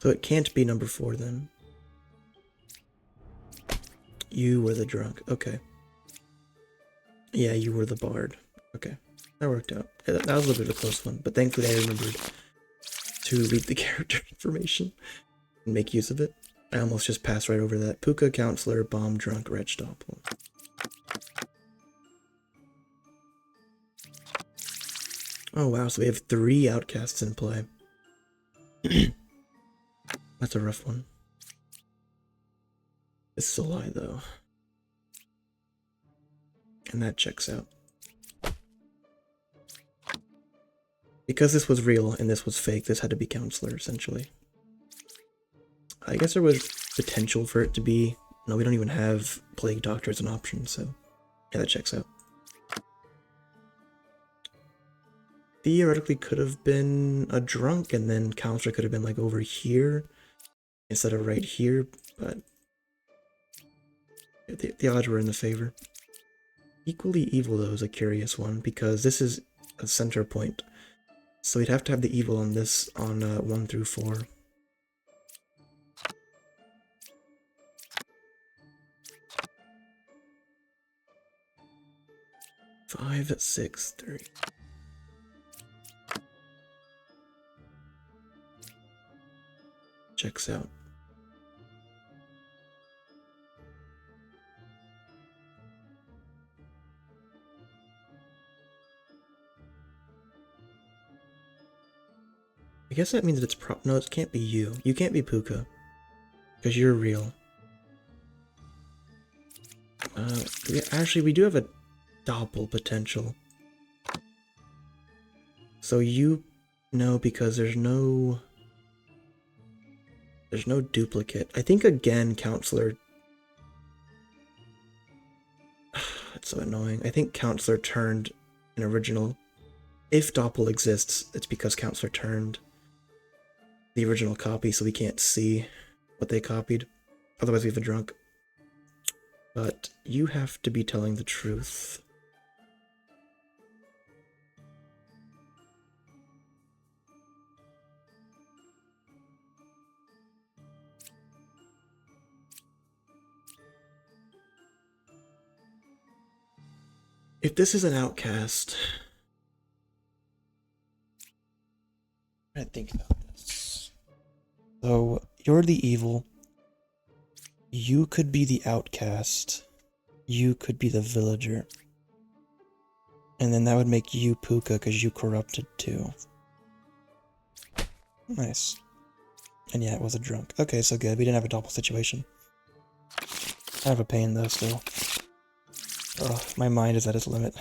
So it can't be number 4 then. You were the drunk. Okay. Yeah, you were the Bard. Okay. That worked out. That was a little bit of a close one, but thankfully I remembered to read the character information and make use of it. I almost just passed right over that. Puka, Counselor, Bomb, Drunk, Wretch, Doppel. Oh wow, so we have 3 outcasts in play. That's a rough one. This is a lie, though. And that checks out. Because this was real and this was fake, this had to be Counselor, essentially. I guess there was potential for it to be... No, we don't even have Plague Doctor as an option, so... Yeah, that checks out. Theoretically could have been a drunk, and then Counselor could have been, like, over here instead of right here, but... The odds were in the favor. Equally Evil, though, is a curious one, because this is a center point. So we'd have to have the evil on this, on 1 through 4. Five, 6, 3. Checks out. I guess that means that it's no, it can't be you. You can't be Puka. Because you're real. Actually, we do have a Doppel potential. So you know, because there's no duplicate. I think again, Counselor... It's so annoying. I think Counselor turned an original If Doppel exists, it's because Counselor turned the original copy, so we can't see what they copied. Otherwise, we have a drunk. But you have to be telling the truth. If this is an outcast, I'm trying to think about this. So you're the evil. You could be the outcast. You could be the villager. And then that would make you Puka because you corrupted too. Nice. And yeah, it was a drunk. Okay, so good. We didn't have a doppel situation. I have a pain though still. Oh, my mind is at its limit.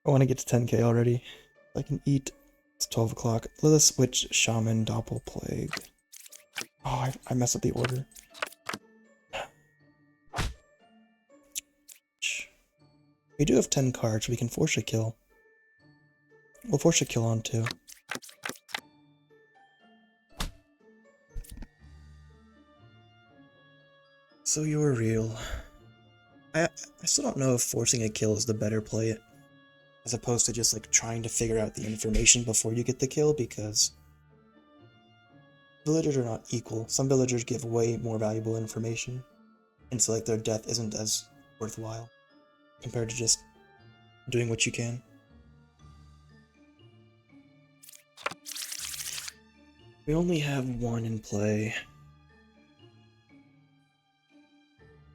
I want to get to 10k already. I can eat. It's 12 o'clock. Lilith switch shaman doppel plague. Oh, I messed up the order. We do have 10 cards. We can force a kill. We'll force a kill on too. So you're real. I still don't know if forcing a kill is the better play, as opposed to just like trying to figure out the information before you get the kill, because villagers are not equal. Some villagers give way more valuable information, and so like their death isn't as worthwhile compared to just doing what you can. We only have one in play.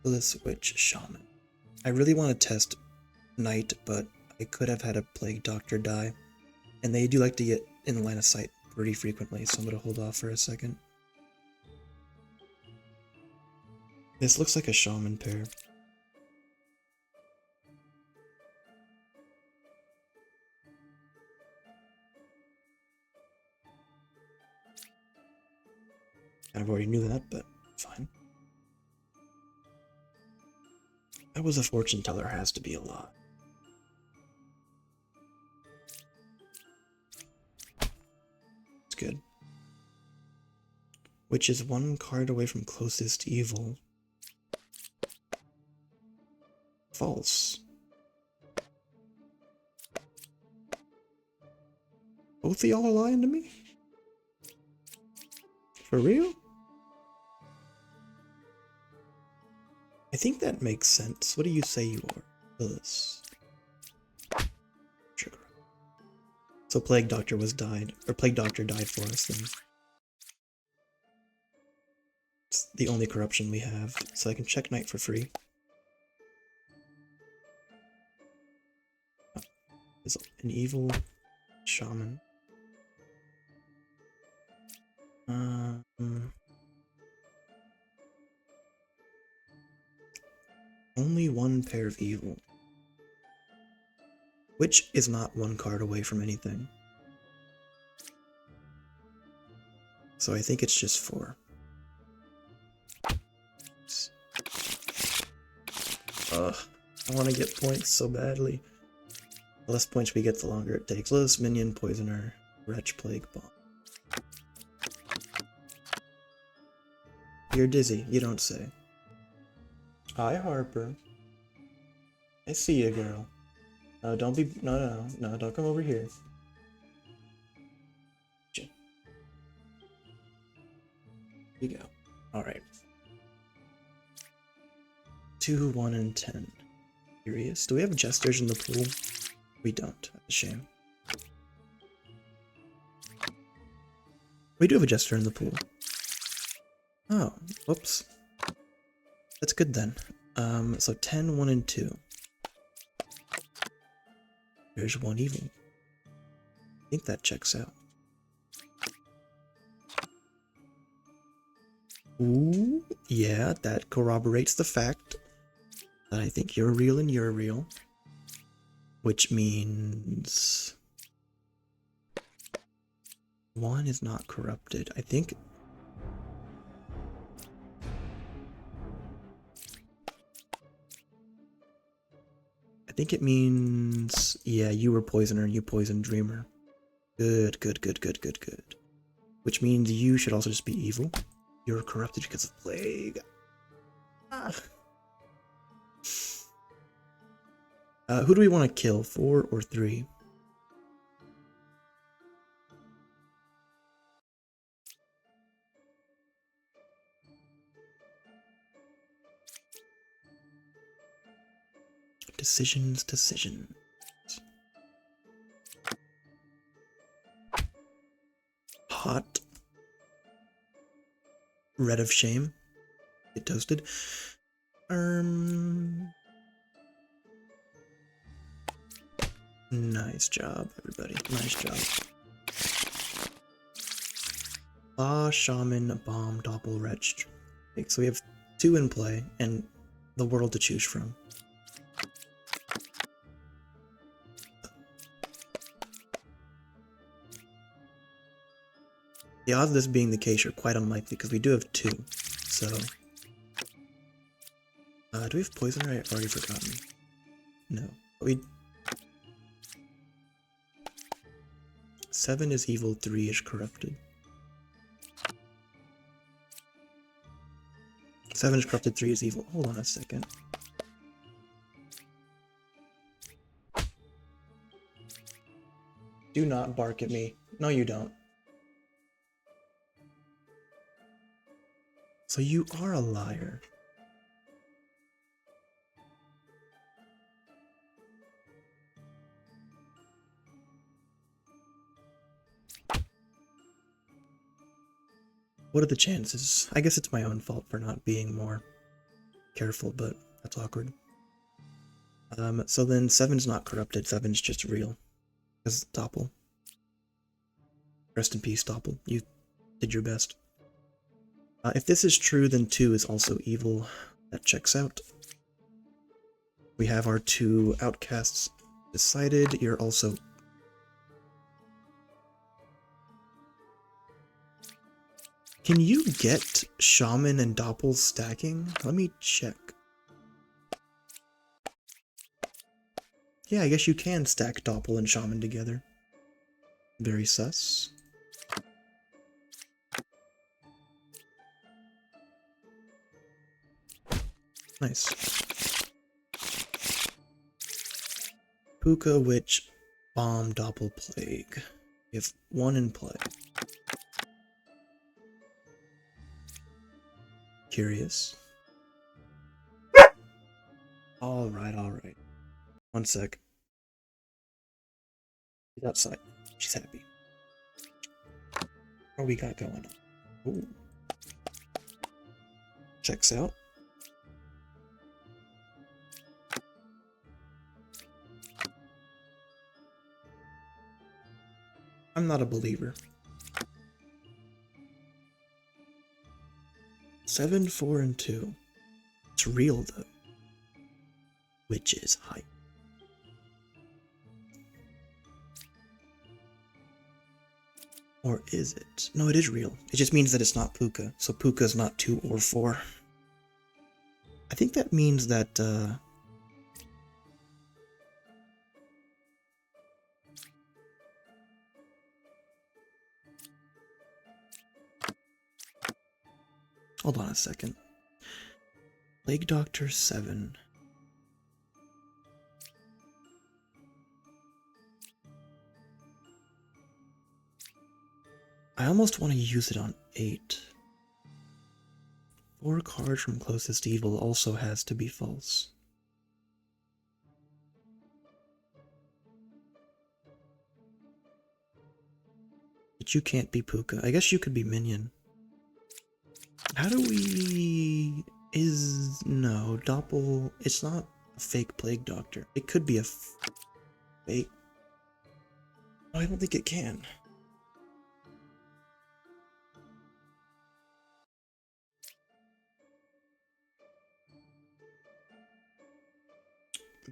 Lilith Switch Shaman. I really want to test Knight, but I could have had a Plague Doctor die. And they do like to get in the line of sight pretty frequently, so I'm going to hold off for a second. This looks like a Shaman pair. Kind of already knew that, but fine. That was a fortune teller, has to be a lot. It's good. Which is one card away from closest evil. False. Both of y'all are lying to me? For real? I think that makes sense. What do you say you are? Lilith. Sugar. So Plague Doctor was died, or Plague Doctor died for us then. It's the only corruption we have, so I can check Knight for free. Oh, is an evil shaman. Only one pair of evil. Which is not one card away from anything. So I think it's just 4. Ugh, I want to get points so badly. The less points we get, the longer it takes. Lilith's Minion, Poisoner, Wretch, Plague, Bomb. You're dizzy, you don't say. Hi, Harper. I see you, girl. No, don't be. No, don't come over here. Here you go. Alright. 2, 1, and 10. Curious. Do we have jesters in the pool? We don't. That's a shame. We do have a jester in the pool. Oh, whoops. That's good then. So 10, 1, and 2. There's one evil. I think that checks out. Ooh, yeah, that corroborates the fact that I think you're real and you're real. Which means 1 is not corrupted. I think I think it means, yeah, you were Poisoner and you poisoned Dreamer. Good, good, good, good, good, good. Which means you should also just be evil. You're corrupted because of plague. Ah. Who do we want to kill, 4 or 3? Decisions, decisions. Hot. Red of shame. Get toasted. Nice job, everybody. Nice job. Shaman, Bomb, Doppel, Wretch. Okay, so we have 2 in play and the world to choose from. The odds of this being the case are quite unlikely because we do have 2. So, do we have Poisoner? I've already forgotten. No. But 7 is evil, 3 is corrupted. 7 is corrupted, 3 is evil. Hold on a second. Do not bark at me. No, you don't. So you are a liar. What are the chances? I guess it's my own fault for not being more careful, but that's awkward. So then 7's not corrupted, 7's just real. Because Doppel. Rest in peace, Doppel. You did your best. If this is true, then 2 is also evil. That checks out. We have our 2 outcasts decided. You're also... Can you get Shaman and Doppel stacking? Let me check. Yeah, I guess you can stack Doppel and Shaman together. Very sus. Nice. Puka, Witch, Bomb, Doppel, Plague. We have 1 in play. Curious. Alright, alright. 1 sec. She's outside. She's happy. What we got going on? Ooh. Checks out. I'm not a believer. 7, 4, and 2. It's real though. Which is hype. Or is it? No, it is real. It just means that it's not Puka. So Puka is not 2 or 4. I think that means that, hold on a second. Plague Doctor 7. I almost want to use it on 8. 4 cards from closest evil also has to be false. But you can't be Puka. I guess you could be Minion. How do we... No, Doppel... It's not a fake Plague Doctor. It could be a fake... No, I don't think it can.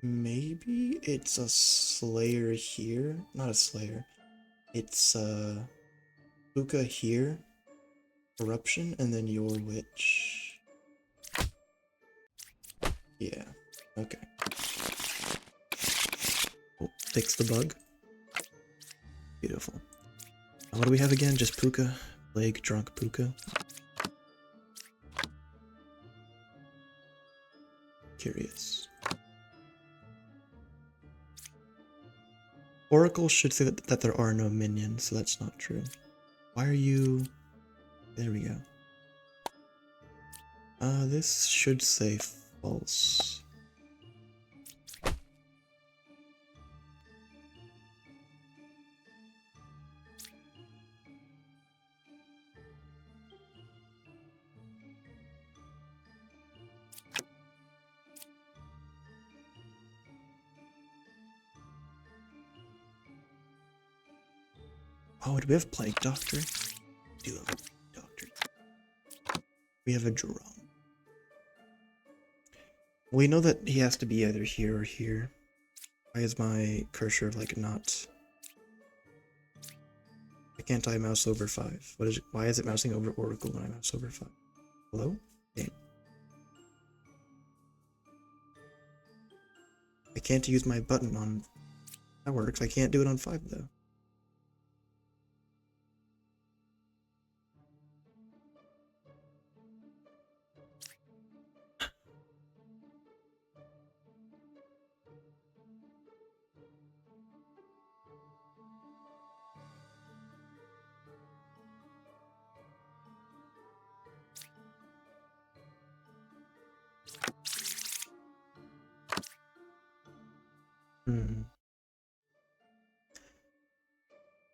Maybe it's a Slayer here? Not a Slayer. It's, Puka here. Corruption, and then your Witch. Yeah, okay. fix the bug. Beautiful. What do we have again? Just Puka? Plague drunk Puka? Curious. Oracle should say that there are no minions, so that's not true. Why are you... There we go. This should say false. Oh, do we have Plague Doctor? We do have a Plague Doctor. We have a drum. We know that he has to be either here or here. Why is my cursor like not... Why can't I mouse over 5? Why is it mousing over Oracle when I mouse over 5? Hello? Okay. I can't use my button on... That works. I can't do it on 5 though.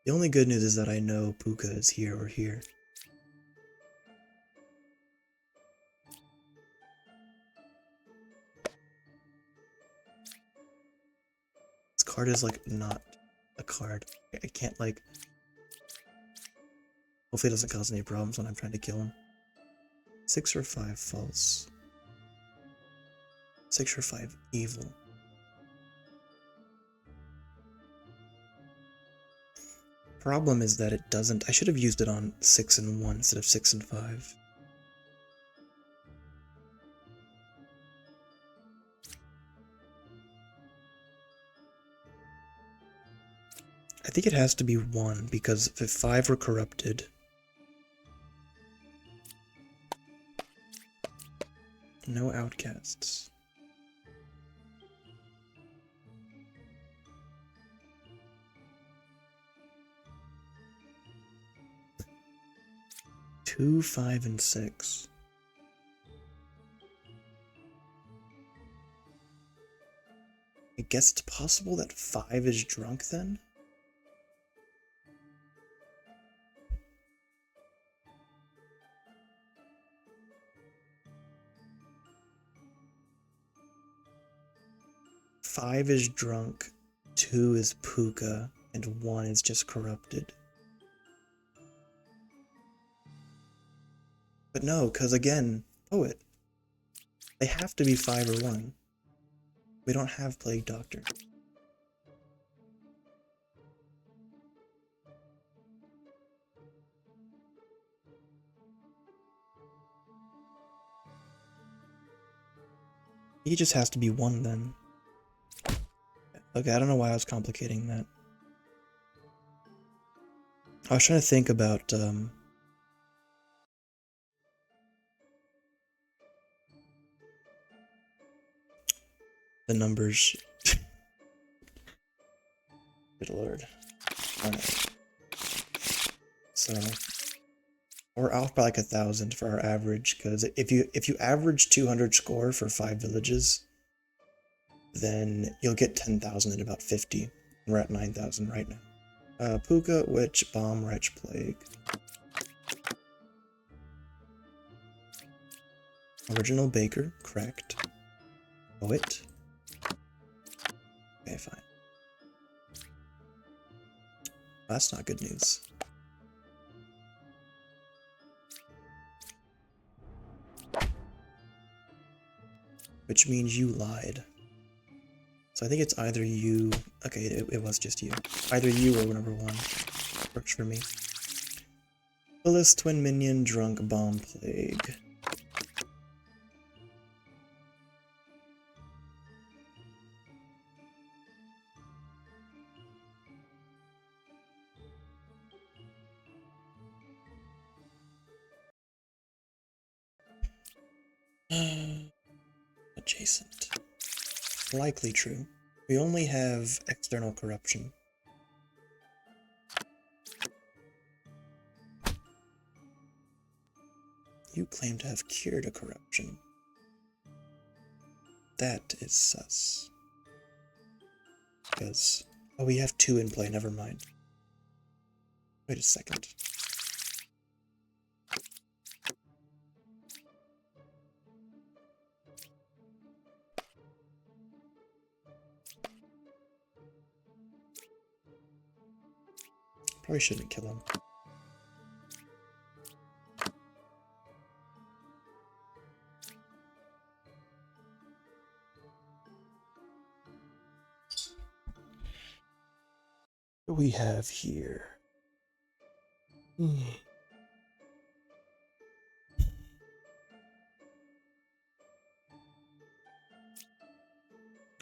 The only good news is that I know Puka is here or here. This card is like not a card. I can't like... Hopefully it doesn't cause any problems when I'm trying to kill him. 6 or 5 false. 6 or 5 evil. Problem is that it doesn't... I should have used it on 6 and 1 instead of 6 and 5. I think it has to be 1 because if 5 were corrupted... No outcasts. Two, 5, and 6. I guess it's possible that 5 is drunk then? Five is drunk, 2 is Puka, and 1 is just corrupted. But no, because again, Poet. They have to be 5 or 1. We don't have Plague Doctor. He just has to be 1 then. Okay, I don't know why I was complicating that. I was trying to think about, the numbers. Good lord. Alright. So, we're off by like 1,000 for our average, because if you average 200 score for 5 villages, then you'll get 10,000 in about 50. We're at 9,000 right now. Puka, Witch, Bomb, Wretch, Plague. Original Baker, correct. Poet. Okay, fine. That's not good news. Which means you lied. So I think it's either you... Okay, it was just you. Either you or number 1. Works for me. Phyllis, Twin Minion, Drunk, Bomb, Plague. Adjacent. Likely true. We only have external corruption. You claim to have cured a corruption. That is sus. Because... oh, we have 2 in play, never mind. Wait a second. Probably shouldn't kill him. What do we have here?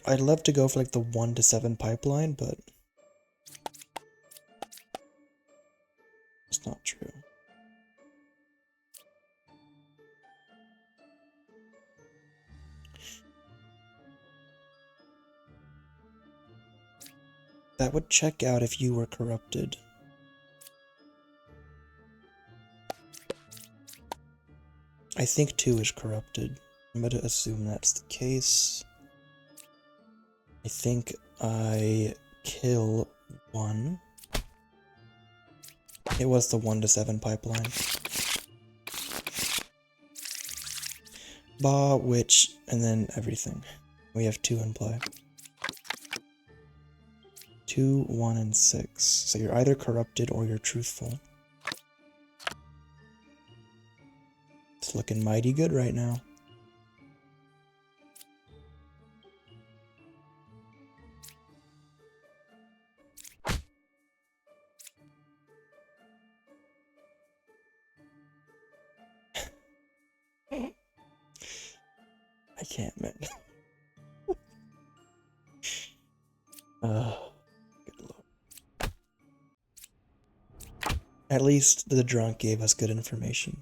I'd love to go for like the 1 to 7 pipeline, but it's not true. That would check out if you were corrupted. I think 2 is corrupted. I'm going to assume that's the case. I think I kill 1. It was the 1 to 7 pipeline. Ba, witch, and then everything. We have 2 in play. 2, 1, and 6. So you're either corrupted or you're truthful. It's looking mighty good right now. I can't, man. Good lord. At least the drunk gave us good information.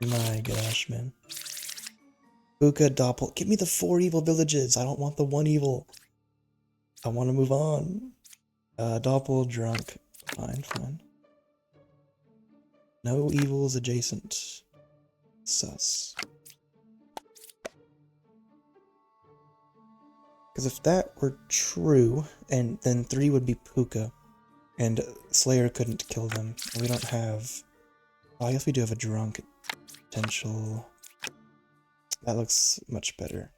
My gosh, man. Buka, Doppel, give me the 4 evil villages. I don't want the 1 evil. I want to move on. Doppel, drunk. Fine, fine. No evils adjacent. Sus. Because if that were true, and then 3 would be Puka, and Slayer couldn't kill them, and we don't have... well, I guess we do have a drunk potential. That looks much better.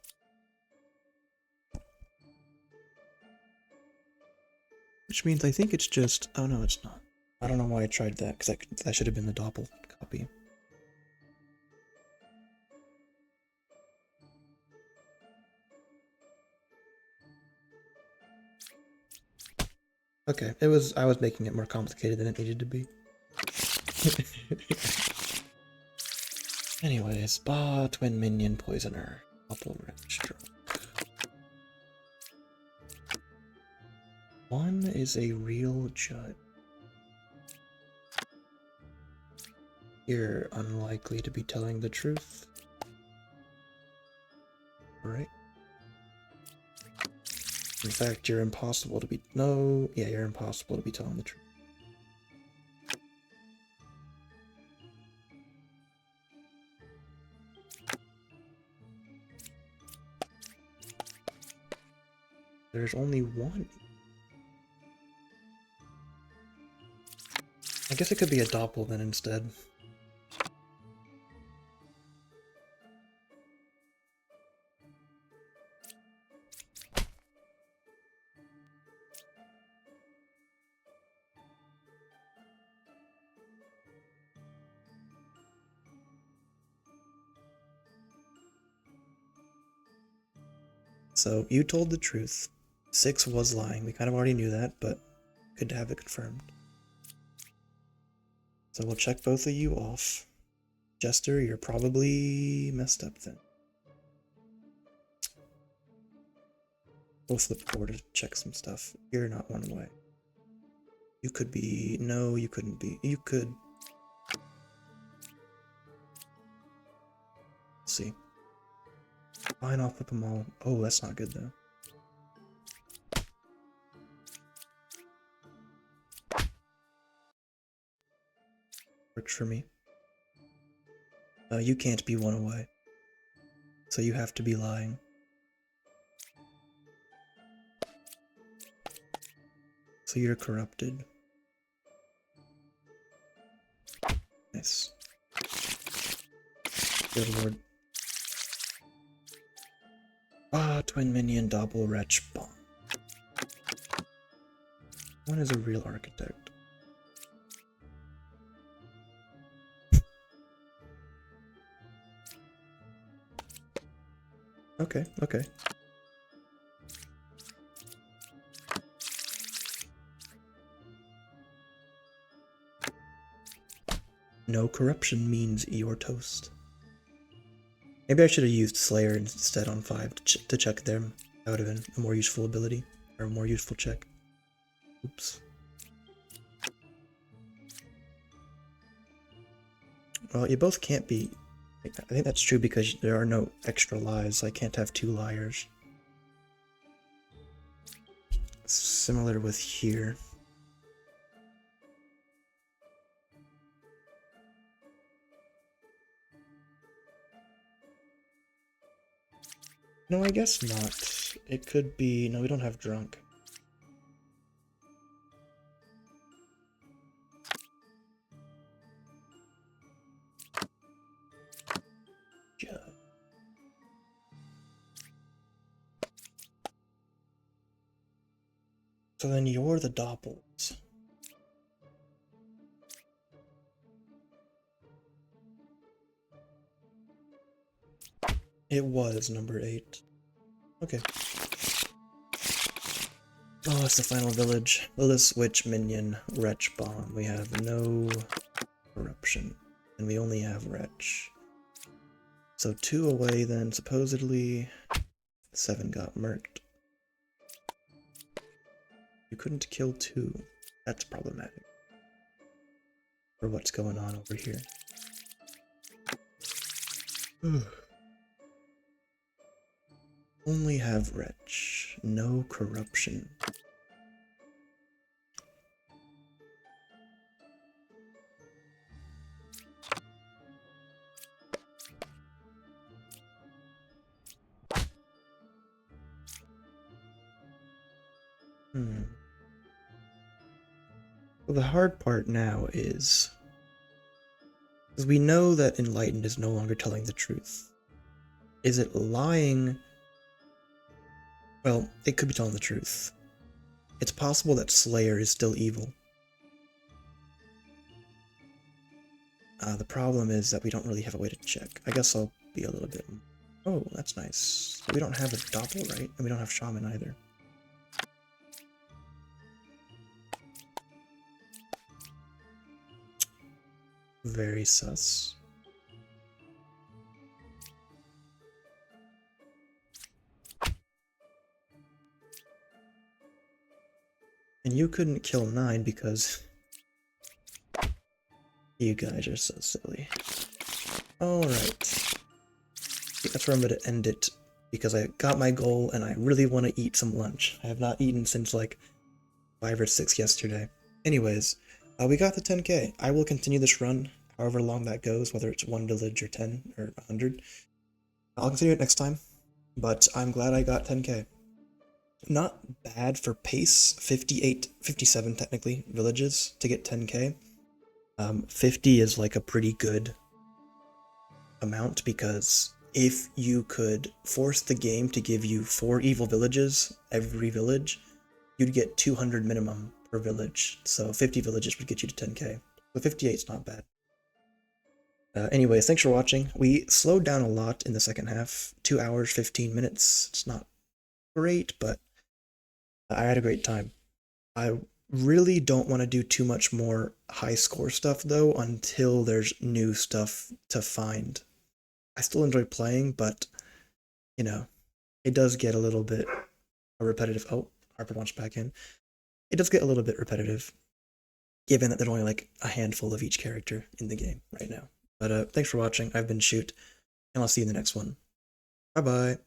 Which means I think it's just... oh no, it's not. I don't know why I tried that, because that should have been the Doppel copy. Okay, I was making it more complicated than it needed to be. Anyways, Spa, Twin Minion, Poisoner, Doppel, Wretch, Drunk. 1 is a real judge. You're unlikely to be telling the truth. Right? In fact, you're impossible to be... no, yeah, you're impossible to be telling the truth. There's only 1. I guess it could be a Doppel then instead. So, you told the truth. 6 was lying. We kind of already knew that, but good to have it confirmed. So we'll check both of you off. Jester, you're probably messed up then. We'll flip forward to check some stuff. You're not 1 away. You could be... no, you couldn't be. You could... see. Fine, I'll flip them all. Oh, that's not good though. Works for me. You can't be one away. So you have to be lying. So you're corrupted. Nice. Good lord. Ah, twin minion double wretch bomb. One is a real architect. Okay, okay. No corruption means you're toast. Maybe I should have used Slayer instead on 5 to check them. That would have been a more useful ability, or a more useful check. Oops. Well, you both can't be... I think that's true because there are no extra lies. I can't have 2 liars. Similar with here. No, I guess not. It could be... No, we don't have drunk. Yeah. So then you're the doppels. It was number 8. Okay. Oh, it's the final village. Lilith's Witch Minion Wretch Bomb. We have no corruption. And we only have Wretch. So 2 away then, supposedly 7 got murked. You couldn't kill 2. That's problematic. For what's going on over here. Only have Wretch. No corruption. Well, the hard part now is... because we know that Enlightened is no longer telling the truth. Is it lying? Well, it could be telling the truth. It's possible that Slayer is still evil. The problem is that we don't really have a way to check. I guess I'll be a little bit... Oh, that's nice. We don't have a Doppel, right? And we don't have Shaman either. Very sus. And you couldn't kill 9 because... you guys are so silly. Alright. That's where I'm going to end it, because I got my goal and I really want to eat some lunch. I have not eaten since like 5 or 6 yesterday. Anyways, we got the 10k. I will continue this run, however long that goes, whether it's 1 village or 10 or 100. I'll continue it next time, but I'm glad I got 10k. Not bad for pace, 58, 57 technically, villages to get 10k. 50 is like a pretty good amount, because if you could force the game to give you 4 evil villages every village, you'd get 200 minimum per village. So 50 villages would get you to 10k. So 58 is not bad. Anyways, thanks for watching. We slowed down a lot in the second half. 2 hours, 15 minutes. It's not great, but I had a great time. I really don't want to do too much more high score stuff though until there's new stuff to find. I still enjoy playing, but you know, it does get a little bit repetitive. Oh, Harper launched back in. It does get a little bit repetitive, given that there's only like a handful of each character in the game right now. But thanks for watching. I've been Shoot, and I'll see you in the next one. Bye bye.